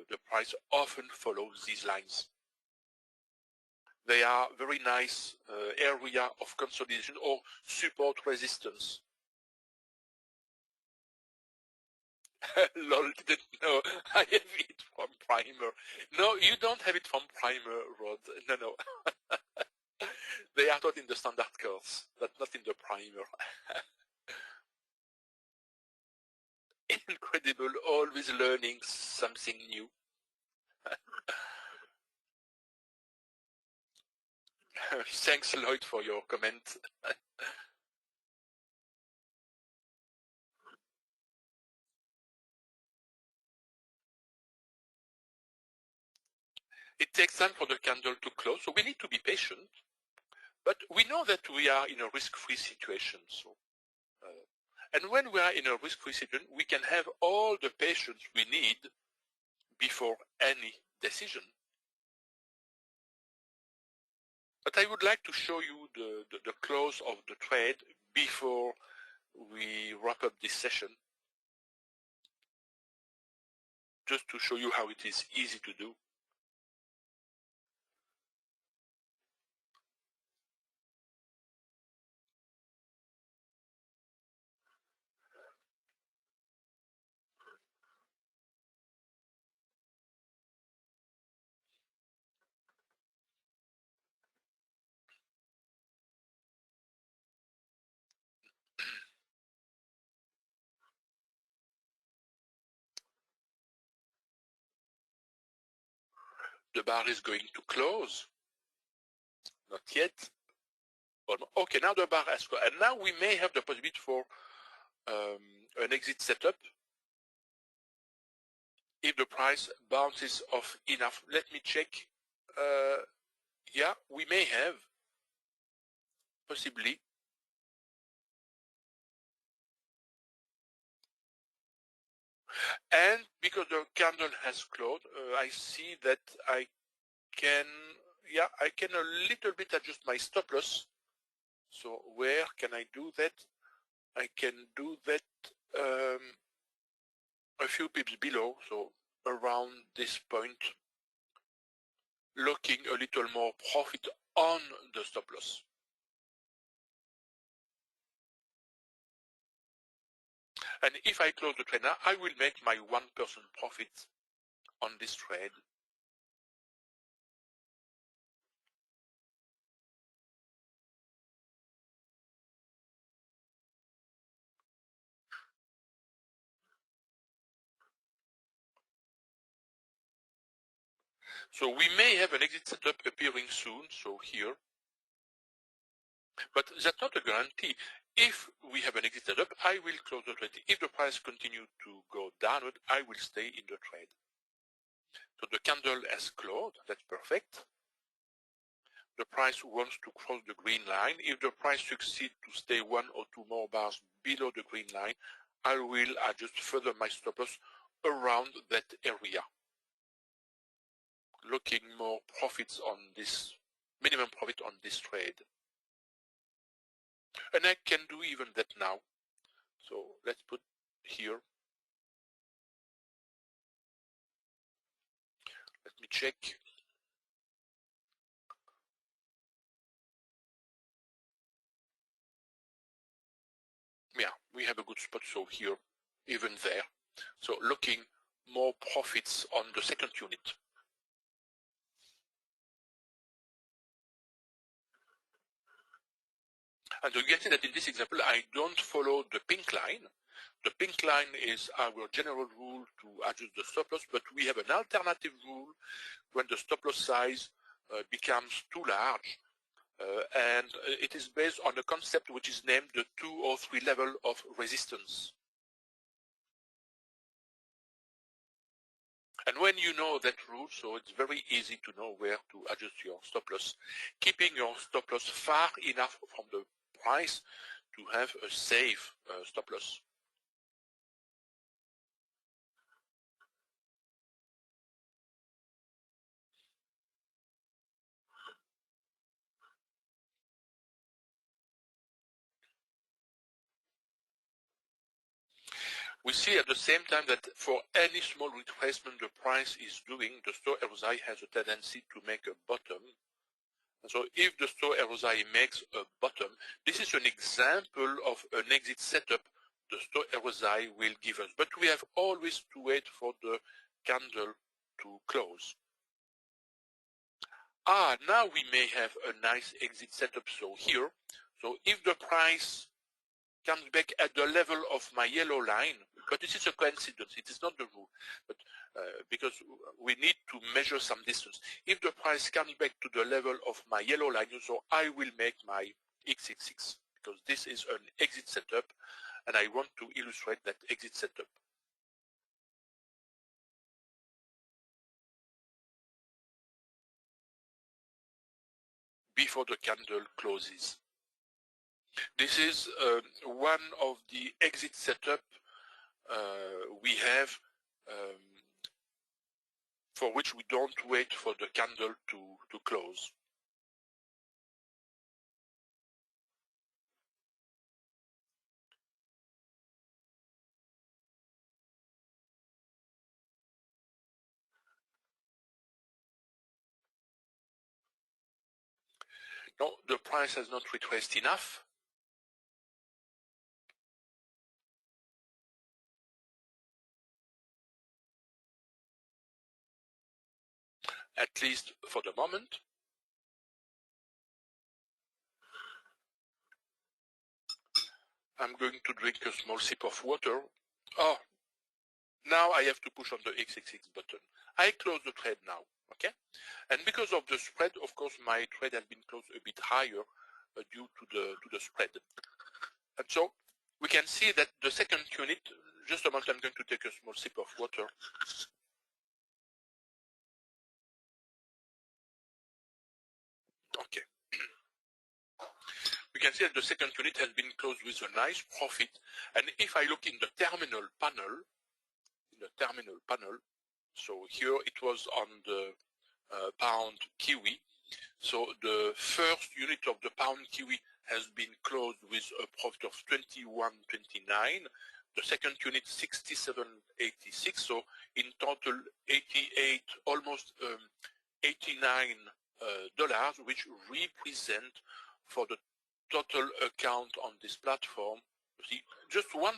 the price often follows these lines. They are very nice area of consolidation or support resistance. Lol, didn't know. I have it from primer. No, you don't have it from primer, Rod. No. They are taught in the standard course, but not in the primer. Incredible, always learning something new. Thanks, Lloyd, for your comment. It takes time for the candle to close, so we need to be patient. But we know that we are in a risk-free situation. So, and when we are in a risk-free situation, we can have all the patience we need before any decision. But I would like to show you the close of the trade before we wrap up this session, just to show you how it is easy to do. The bar is going to close. Not yet. Okay, now the bar has closed. And now we may have the possibility for an exit setup if the price bounces off enough. Let me check. Yeah, we may have, possibly. And because the candle has closed, I see that I can a little bit adjust my stop loss. So where can I do that? I can do that a few pips below, so around this point, locking a little more profit on the stop loss. And if I close the trade now, I will make my 1% profit on this trade. So we may have an exit setup appearing soon, so here. But that's not a guarantee. If we have an exit setup, I will close the trade. If the price continues to go downward, I will stay in the trade. So the candle has closed, that's perfect. The price wants to cross the green line. If the price succeeds to stay 1 or 2 more bars below the green line, I will adjust further my stop loss around that area, looking more profits on this, minimum profit on this trade. And I can do even that now. So let's put here. Let me check. Yeah, we have a good spot, so here, even there. So looking more profits on the second unit. And you can see that in this example, I don't follow the pink line. The pink line is our general rule to adjust the stop loss, but we have an alternative rule when the stop loss size becomes too large. And it is based on a concept which is named the 2 or 3 level of resistance. And when you know that rule, so it's very easy to know where to adjust your stop loss, keeping your stop loss far enough from the price to have a safe stop loss. We see at the same time that for any small retracement the price is doing, the store RSI has a tendency to make a bottom. And so if the store RSI makes a bottom, this is an example of an exit setup the store RSI will give us. But we have always to wait for the candle to close. Now we may have a nice exit setup. So here, so if the price comes back at the level of my yellow line, but this is a coincidence, it is not the rule, but because we need to measure some distance. If the price comes back to the level of my yellow line, so I will make my x66, because this is an exit setup, and I want to illustrate that exit setup. Before the candle closes. This is one of the exit setup we have for which we don't wait for the candle to close. No, the price has not retraced enough. At least for the moment. I'm going to drink a small sip of water. Oh, now I have to push on the XXX button. I close the trade now, okay? And because of the spread, of course, my trade has been closed a bit higher due to the spread. And so we can see that the second unit, just a moment, I'm going to take a small sip of water. Okay. We can see that the second unit has been closed with a nice profit. And if I look in the terminal panel, so here it was on the pound kiwi. So the first unit of the pound kiwi has been closed with a profit of 21.29. The second unit 67.86. So in total 88, almost 89 dollars, which represent for the total account on this platform, you see, just 1%.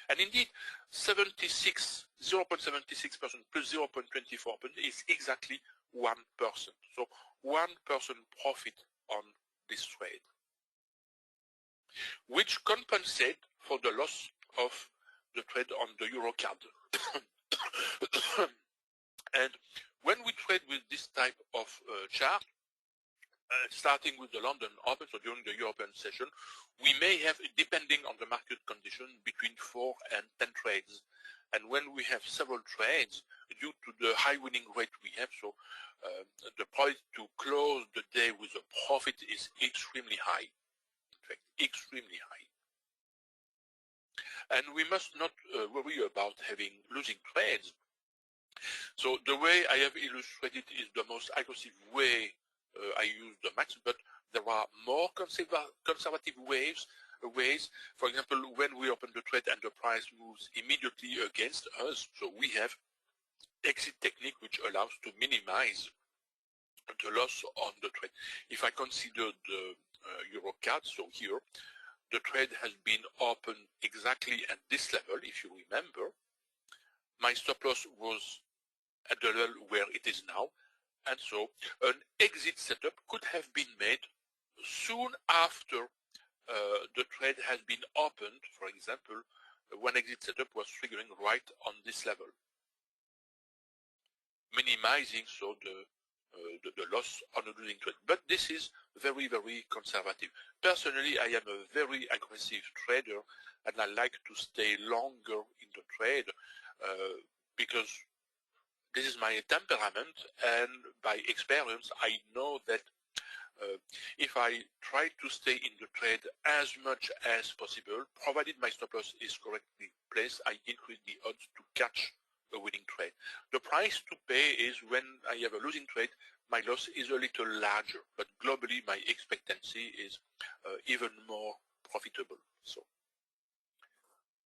And indeed, 0.76% plus 0.24% is exactly 1%. So 1% profit on this trade, which compensate for the loss of the trade on the euro card. And when we trade with this type of chart, starting with the London Open, so during the European session, we may have, depending on the market condition, between 4 and 10 trades. And when we have several trades, due to the high winning rate we have, so the price to close the day with a profit is extremely high, in fact, extremely high. And we must not worry about having losing trades. So the way I have illustrated is the most aggressive way I use the max, but there are more conservative ways. For example, when we open the trade and the price moves immediately against us, so we have exit technique which allows to minimize the loss on the trade. If I consider the Euro card, so here, the trade has been opened exactly at this level, if you remember. My stop loss was at the level where it is now, and so an exit setup could have been made soon after the trade has been opened. For example, one exit setup was triggering right on this level, minimizing so the loss on a losing trade. But this is very, very conservative. Personally, I am a very aggressive trader, and I like to stay longer in the trade because this is my temperament, and by experience, I know that if I try to stay in the trade as much as possible, provided my stop loss is correctly placed, I increase the odds to catch a winning trade. The price to pay is when I have a losing trade, my loss is a little larger, but globally my expectancy is even more profitable. So,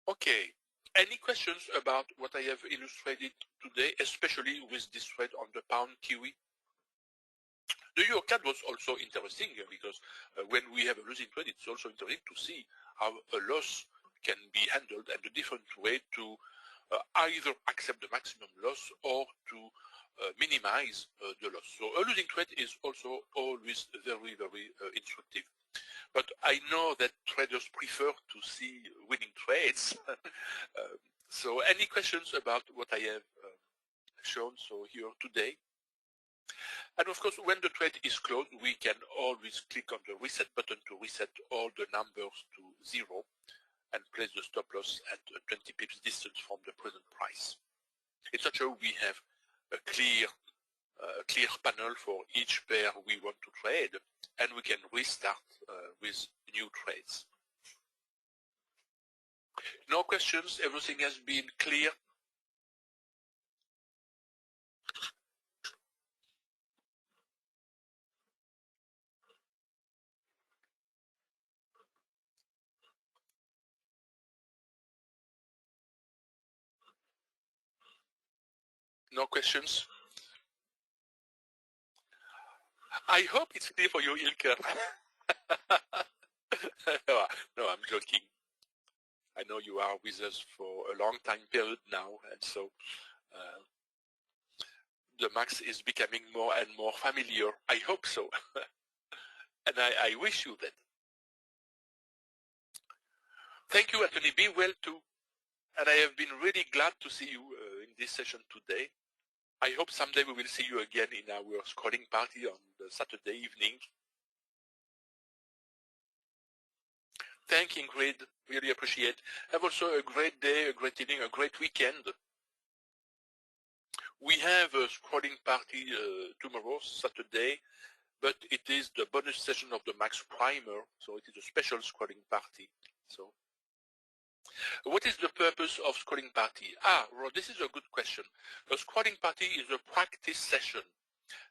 okay. Any questions about what I have illustrated today, especially with this trade on the pound kiwi? The Euro CAD was also interesting because when we have a losing trade, it's also interesting to see how a loss can be handled and the different way to either accept the maximum loss or to minimize the loss. So a losing trade is also always very, very instructive. But I know that traders prefer to see winning trades. So any questions about what I have shown so here today? And of course, when the trade is closed, we can always click on the reset button to reset all the numbers to 0 and place the stop loss at 20 pips distance from the present price. In such a way, we have a clear panel for each pair we want to trade, and we can restart with new trades. No questions? Everything has been clear? No questions? I hope it's clear for you, Ilker. No, I'm joking. I know you are with us for a long time period now, and so the max is becoming more and more familiar. I hope so. And I wish you that. Thank you, Anthony. Be well too. And I have been really glad to see you in this session today. I hope someday we will see you again in our scrolling party on the Saturday evening. Thank you, Ingrid. Really appreciate. Have also a great day, a great evening, a great weekend. We have a scrolling party tomorrow, Saturday, but it is the bonus session of the Max Primer, so it is a special scrolling party. So, what is the purpose of scrolling party? Well, this is a good question. A scrolling party is a practice session,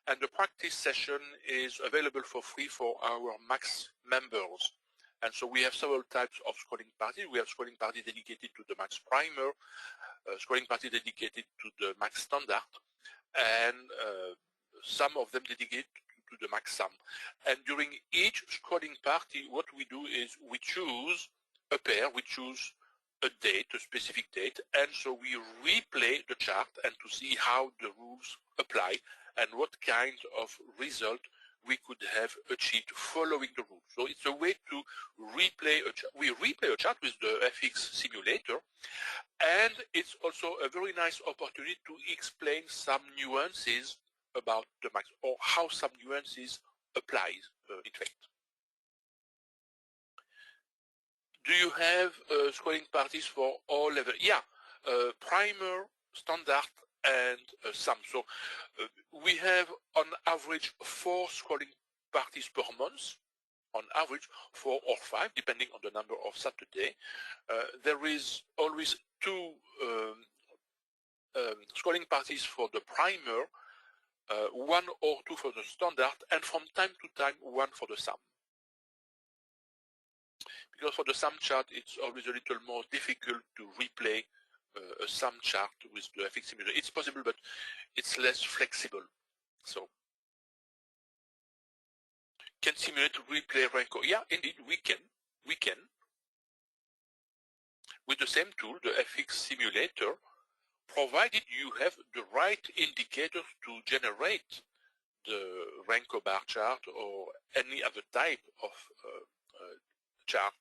and the practice session is available for free for our Max members. And so we have several types of scrolling parties. We have scrolling party dedicated to the Max Primer, scrolling party dedicated to the Max Standard, and some of them dedicated to the Max Sum. And during each scrolling party, what we do is we choose a pair, we choose a date, a specific date, and so we replay the chart and to see how the rules apply and what kind of result we could have achieved following the rules. So it's a way to replay a chart. We replay a chart with the FX simulator, and it's also a very nice opportunity to explain some nuances about the max, or how some nuances applies, in fact. Do you have scrolling parties for all levels? Yeah, primer, standard, and sum. So we have on average 4 scrolling parties per month, on average 4 or 5, depending on the number of Saturday. There is always 2 scrolling parties for the primer, 1 or 2 for the standard, and from time to time 1 for the sum. Because for the sum chart, it's always a little more difficult to replay a sum chart with the FX simulator. It's possible, but it's less flexible. So, can simulate replay Renko? Yeah, indeed, we can. We can. With the same tool, the FX simulator, provided you have the right indicators to generate the Renko bar chart or any other type of chart.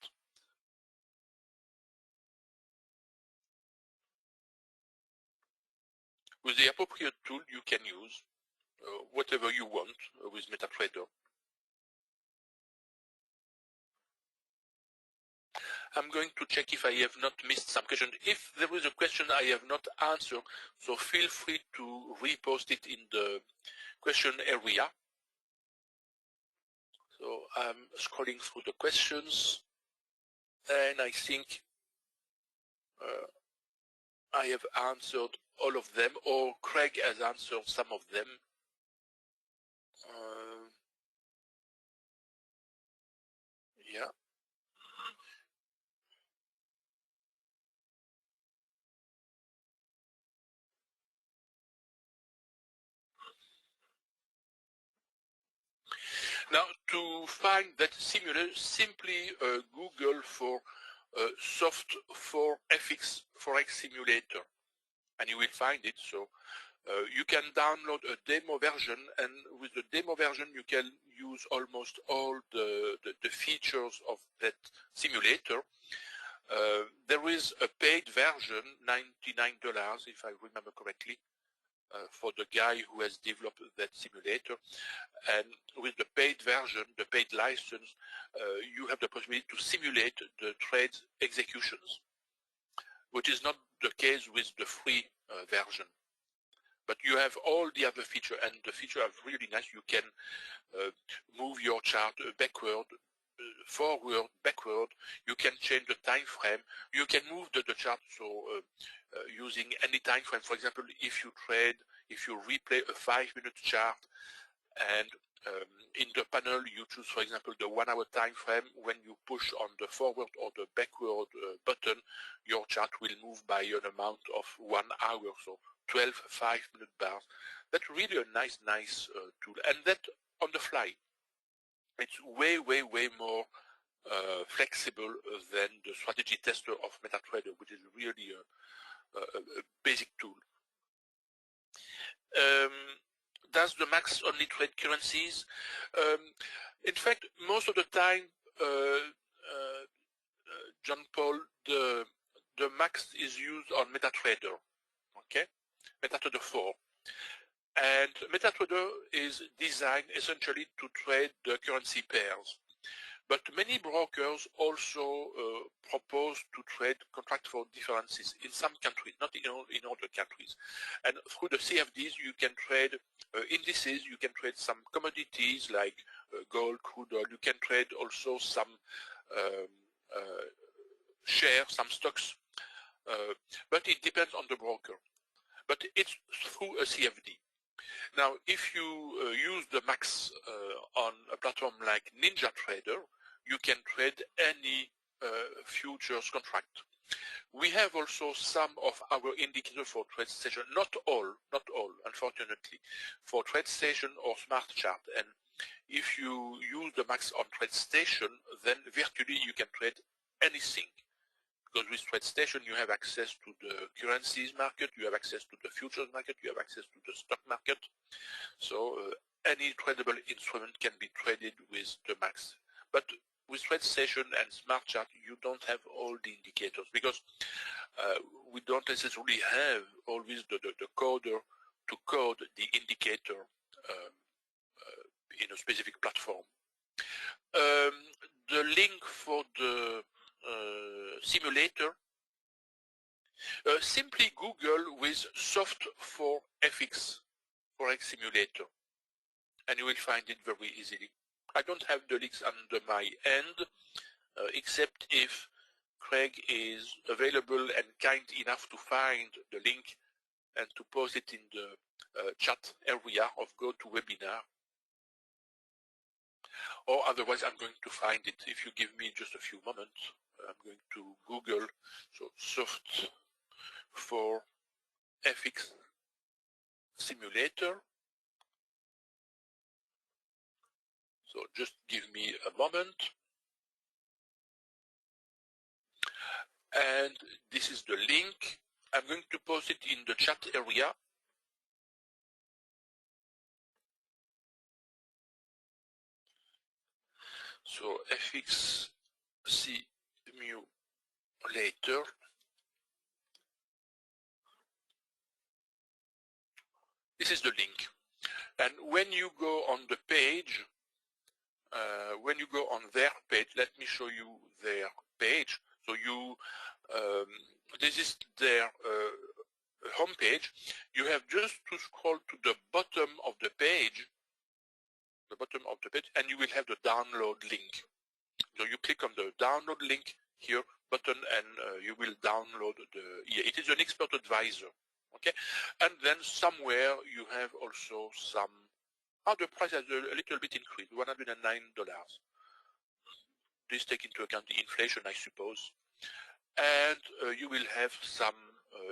With the appropriate tool, you can use whatever you want with MetaTrader. I'm going to check if I have not missed some question. If there is a question I have not answered, so feel free to repost it in the question area. So I'm scrolling through the questions, and I think I have answered all of them, or Craig has answered some of them. Yeah. Now, to find that simulator, simply Google for soft for FX Forex simulator, and you will find it. So you can download a demo version, and with the demo version, you can use almost all the features of that simulator. There is a paid version, $99, if I remember correctly, for the guy who has developed that simulator. And with the paid version, the paid license, you have the possibility to simulate the trade executions, which is not the case with the free version. But you have all the other features, and the features are really nice. You can move your chart backward, forward, backward. You can change the time frame. You can move the chart so using any time frame. For example, if you replay a 5-minute chart, and in the panel you choose, for example, the 1-hour time frame, when you push on the forward or the backward button, your chart will move by an amount of 1 hour, so 12 5-minute bars. That's really a nice tool, and that on the fly. It's way more flexible than the strategy tester of MetaTrader, which is really a basic tool. Does the max only trade currencies? In fact, most of the time, John Paul, the max is used on MetaTrader, okay? MetaTrader 4. And MetaTrader is designed essentially to trade the currency pairs. But many brokers also propose to trade contract for differences in some countries, not in other countries. And through the CFDs, you can trade indices, you can trade some commodities like gold, crude oil, you can trade also some shares, some stocks, but it depends on the broker. But it's through a CFD. Now, if you use the max on a platform like NinjaTrader, you can trade any futures contract. We have also some of our indicators for TradeStation, not all, unfortunately, for TradeStation or Smart Chart. And if you use the max on TradeStation, then virtually you can trade anything. Because with TradeStation, you have access to the currencies market, you have access to the futures market, you have access to the stock market. So any tradable instrument can be traded with the max. But with TradeStation and Smart Chart, you don't have all the indicators because we don't necessarily have always the coder to code the indicator in a specific platform. The link for the simulator, simply Google with soft for FX Forex simulator, and you will find it very easily. I don't have the links under my end, except if Craig is available and kind enough to find the link and to post it in the chat area of GoToWebinar. Or otherwise I'm going to find it. If you give me just a few moments, I'm going to Google, so soft for FX simulator. So just give me a moment. And this is the link. I'm going to post it in the chat area. So FX simulator. This is the link. And when you go on the page, when you go on their page, let me show you their page. So you, this is their homepage. You have just to scroll to the bottom of the page, and you will have the download link. So you click on the download link here button, and you will download the. Yeah, it is an expert advisor. Okay, and then somewhere you have also some. The price has a little bit increased, $109. Please take into account the inflation, I suppose. And you will have some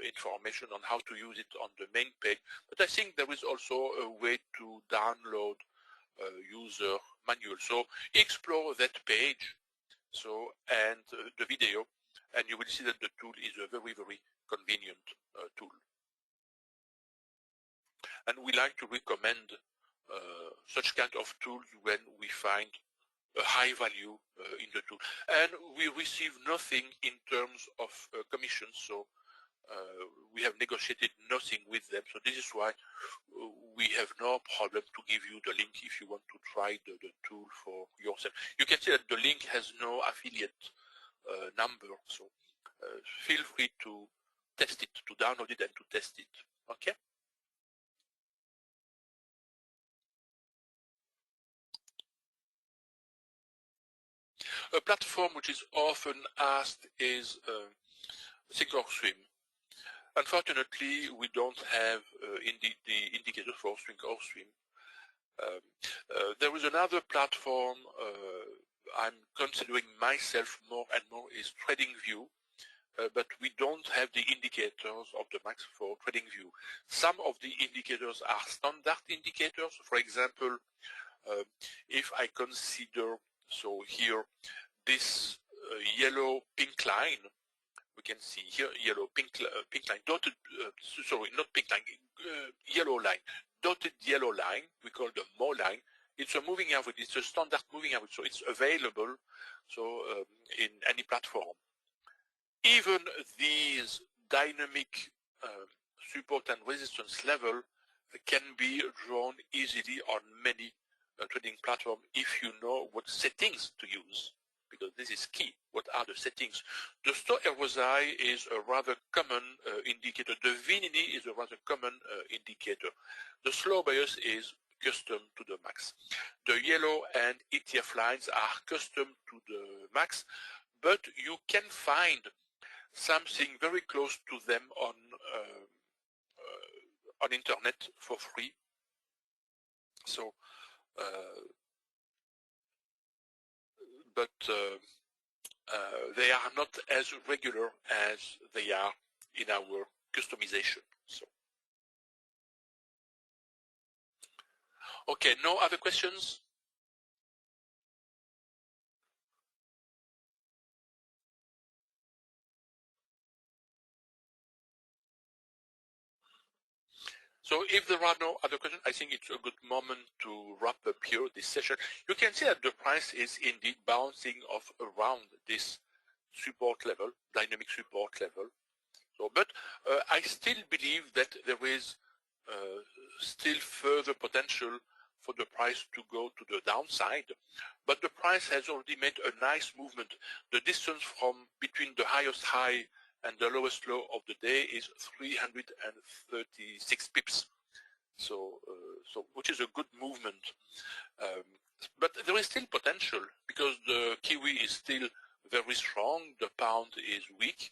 information on how to use it on the main page. But I think there is also a way to download user manual. So explore that page, so and the video, and you will see that the tool is a very, very convenient tool. And we like to recommend such kind of tools when we find a high value in the tool. And we receive nothing in terms of commissions, so we have negotiated nothing with them. So this is why we have no problem to give you the link if you want to try the tool for yourself. You can see that the link has no affiliate number, so feel free to test it, to download it and to test it. Okay? A platform which is often asked is sink or swim. Unfortunately, we don't have the indicator for sink or swim. There is another platform I'm considering myself more and more is TradingView, but we don't have the indicators of the max for TradingView. Some of the indicators are standard indicators. For example, if I consider, so here, this yellow pink line, we can see here yellow pink line, dotted, sorry, not pink line, yellow line, dotted yellow line, we call the Mo line. It's a moving average, it's a standard moving average, so it's available in any platform. Even these dynamic support and resistance level can be drawn easily on many trading platforms if you know what settings to use, because this is key. What are the settings? The Sto RSI is a rather common indicator. The VNINI is a rather common indicator. The slow bias is custom to the max. The yellow and ETF lines are custom to the max, but you can find something very close to them on internet for free. So, but they are not as regular as they are in our customization. So, okay, no other questions? So if there are no other questions, I think it's a good moment to wrap up here this session. You can see that the price is indeed bouncing off around this support level, dynamic support level. So, but I still believe that there is still further potential for the price to go to the downside, but the price has already made a nice movement. The distance from between the highest high and the lowest low of the day is 336 pips. So which is a good movement. But there is still potential because the Kiwi is still very strong. The pound is weak.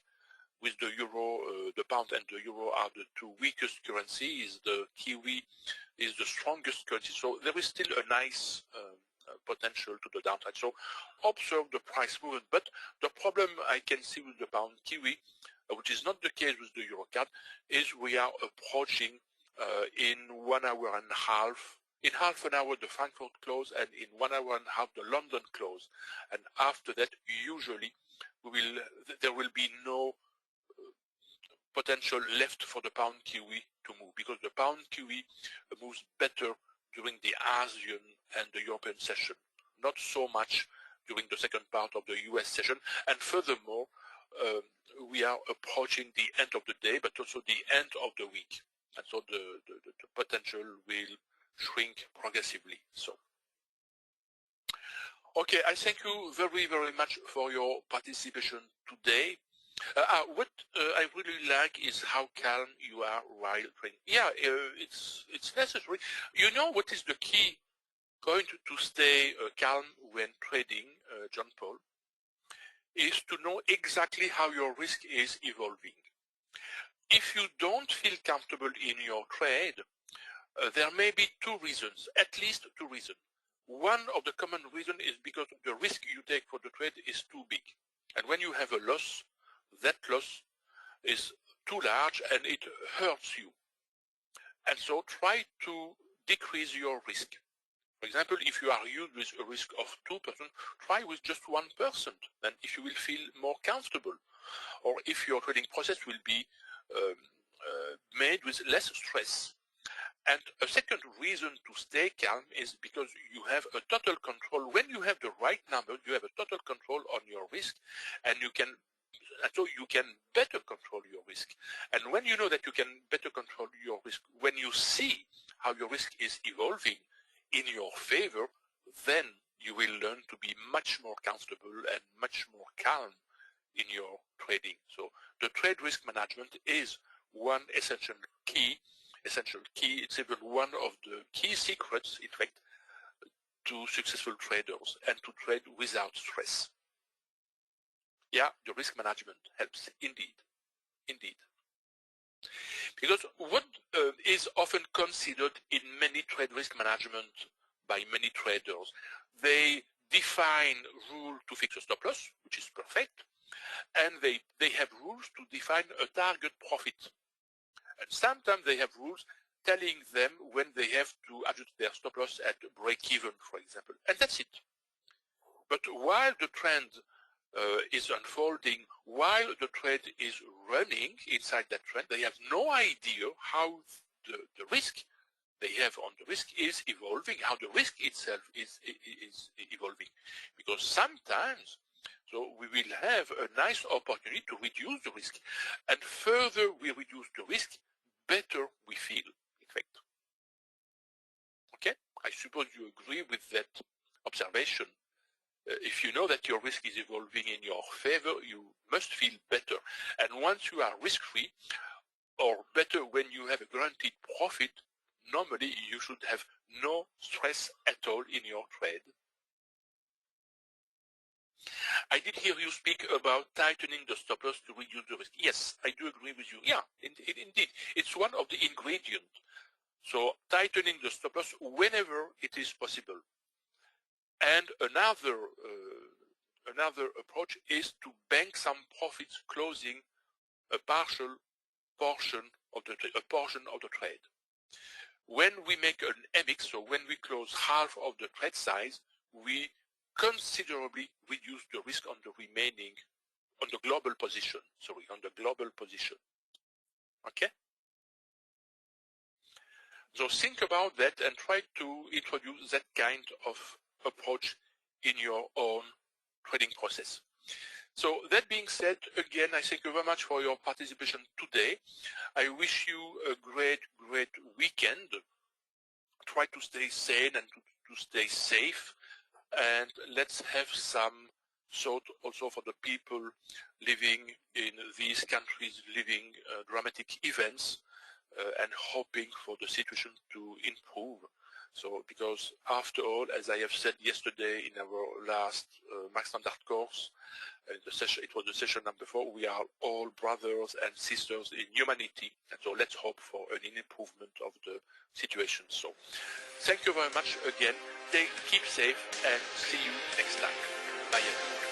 With the euro, the pound and the euro are the two weakest currencies. The Kiwi is the strongest currency. So there is still a nice potential to the downside. So observe the price movement. But the problem I can see with the pound Kiwi, which is not the case with the euro card, is we are approaching in 1 hour and a half. In half an hour, the Frankfurt close, and in 1 hour and a half, the London close. And after that, usually, there will be no potential left for the pound Kiwi to move, because the pound Kiwi moves better during the Asian and the European session, not so much during the second part of the US session. And furthermore, we are approaching the end of the day, but also the end of the week. And so the potential will shrink progressively. So, okay, I thank you very, very much for your participation today. What I really like is how calm you are while trading. Yeah, it's necessary. You know what is the key point to stay calm when trading, John Paul, is to know exactly how your risk is evolving. If you don't feel comfortable in your trade, there may be two reasons, at least two reasons. One of the common reasons is because the risk you take for the trade is too big. And when you have a loss, that loss is too large and it hurts you. And so try to decrease your risk. For example, if you are used with a risk of 2%, try with just 1%, and if you will feel more comfortable. Or if your trading process will be made with less stress. And a second reason to stay calm is because you have a total control. When you have the right number, you have a total control on your risk, and so you can better control your risk. And when you know that you can better control your risk, when you see how your risk is evolving in your favor, then you will learn to be much more comfortable and much more calm in your trading. So the trade risk management is one essential key. It's even one of the key secrets, in fact, to successful traders and to trade without stress. Yeah, the risk management helps indeed. Because what is often considered in many trade risk management by many traders, they define rule to fix a stop loss, which is perfect, and they have rules to define a target profit. And sometimes they have rules telling them when they have to adjust their stop loss at break even, for example, and that's it. But while the trend is unfolding, while the trade is running inside that trend, they have no idea how the risk they have on the risk is evolving, how the risk itself is evolving. Because sometimes, so we will have a nice opportunity to reduce the risk, and further we reduce the risk, better we feel, in fact. Okay, I suppose you agree with that observation. If you know that your risk is evolving in your favor, you must feel better. And once you are risk-free, or better when you have a guaranteed profit, normally you should have no stress at all in your trade. I did hear you speak about tightening the stop loss to reduce the risk. Yes, I do agree with you. Yeah, indeed. It's one of the ingredients. So tightening the stop loss whenever it is possible. And another approach is to bank some profits closing a portion of the trade. When we make an MX, so when we close half of the trade size, we considerably reduce the risk on the remaining, on the global position. Okay? So think about that and try to introduce that kind of approach in your own trading process. So that being said, again, I thank you very much for your participation today. I wish you a great weekend. try to stay sane and to stay safe, and let's have some thought also for the people living in these countries, living dramatic events, and hoping for the situation to improve. So, because after all, as I have said yesterday in our last Max Standard course, the session, it was the session number 4, we are all brothers and sisters in humanity, and so let's hope for an improvement of the situation. So, thank you very much again, keep safe, and see you next time. Bye everyone.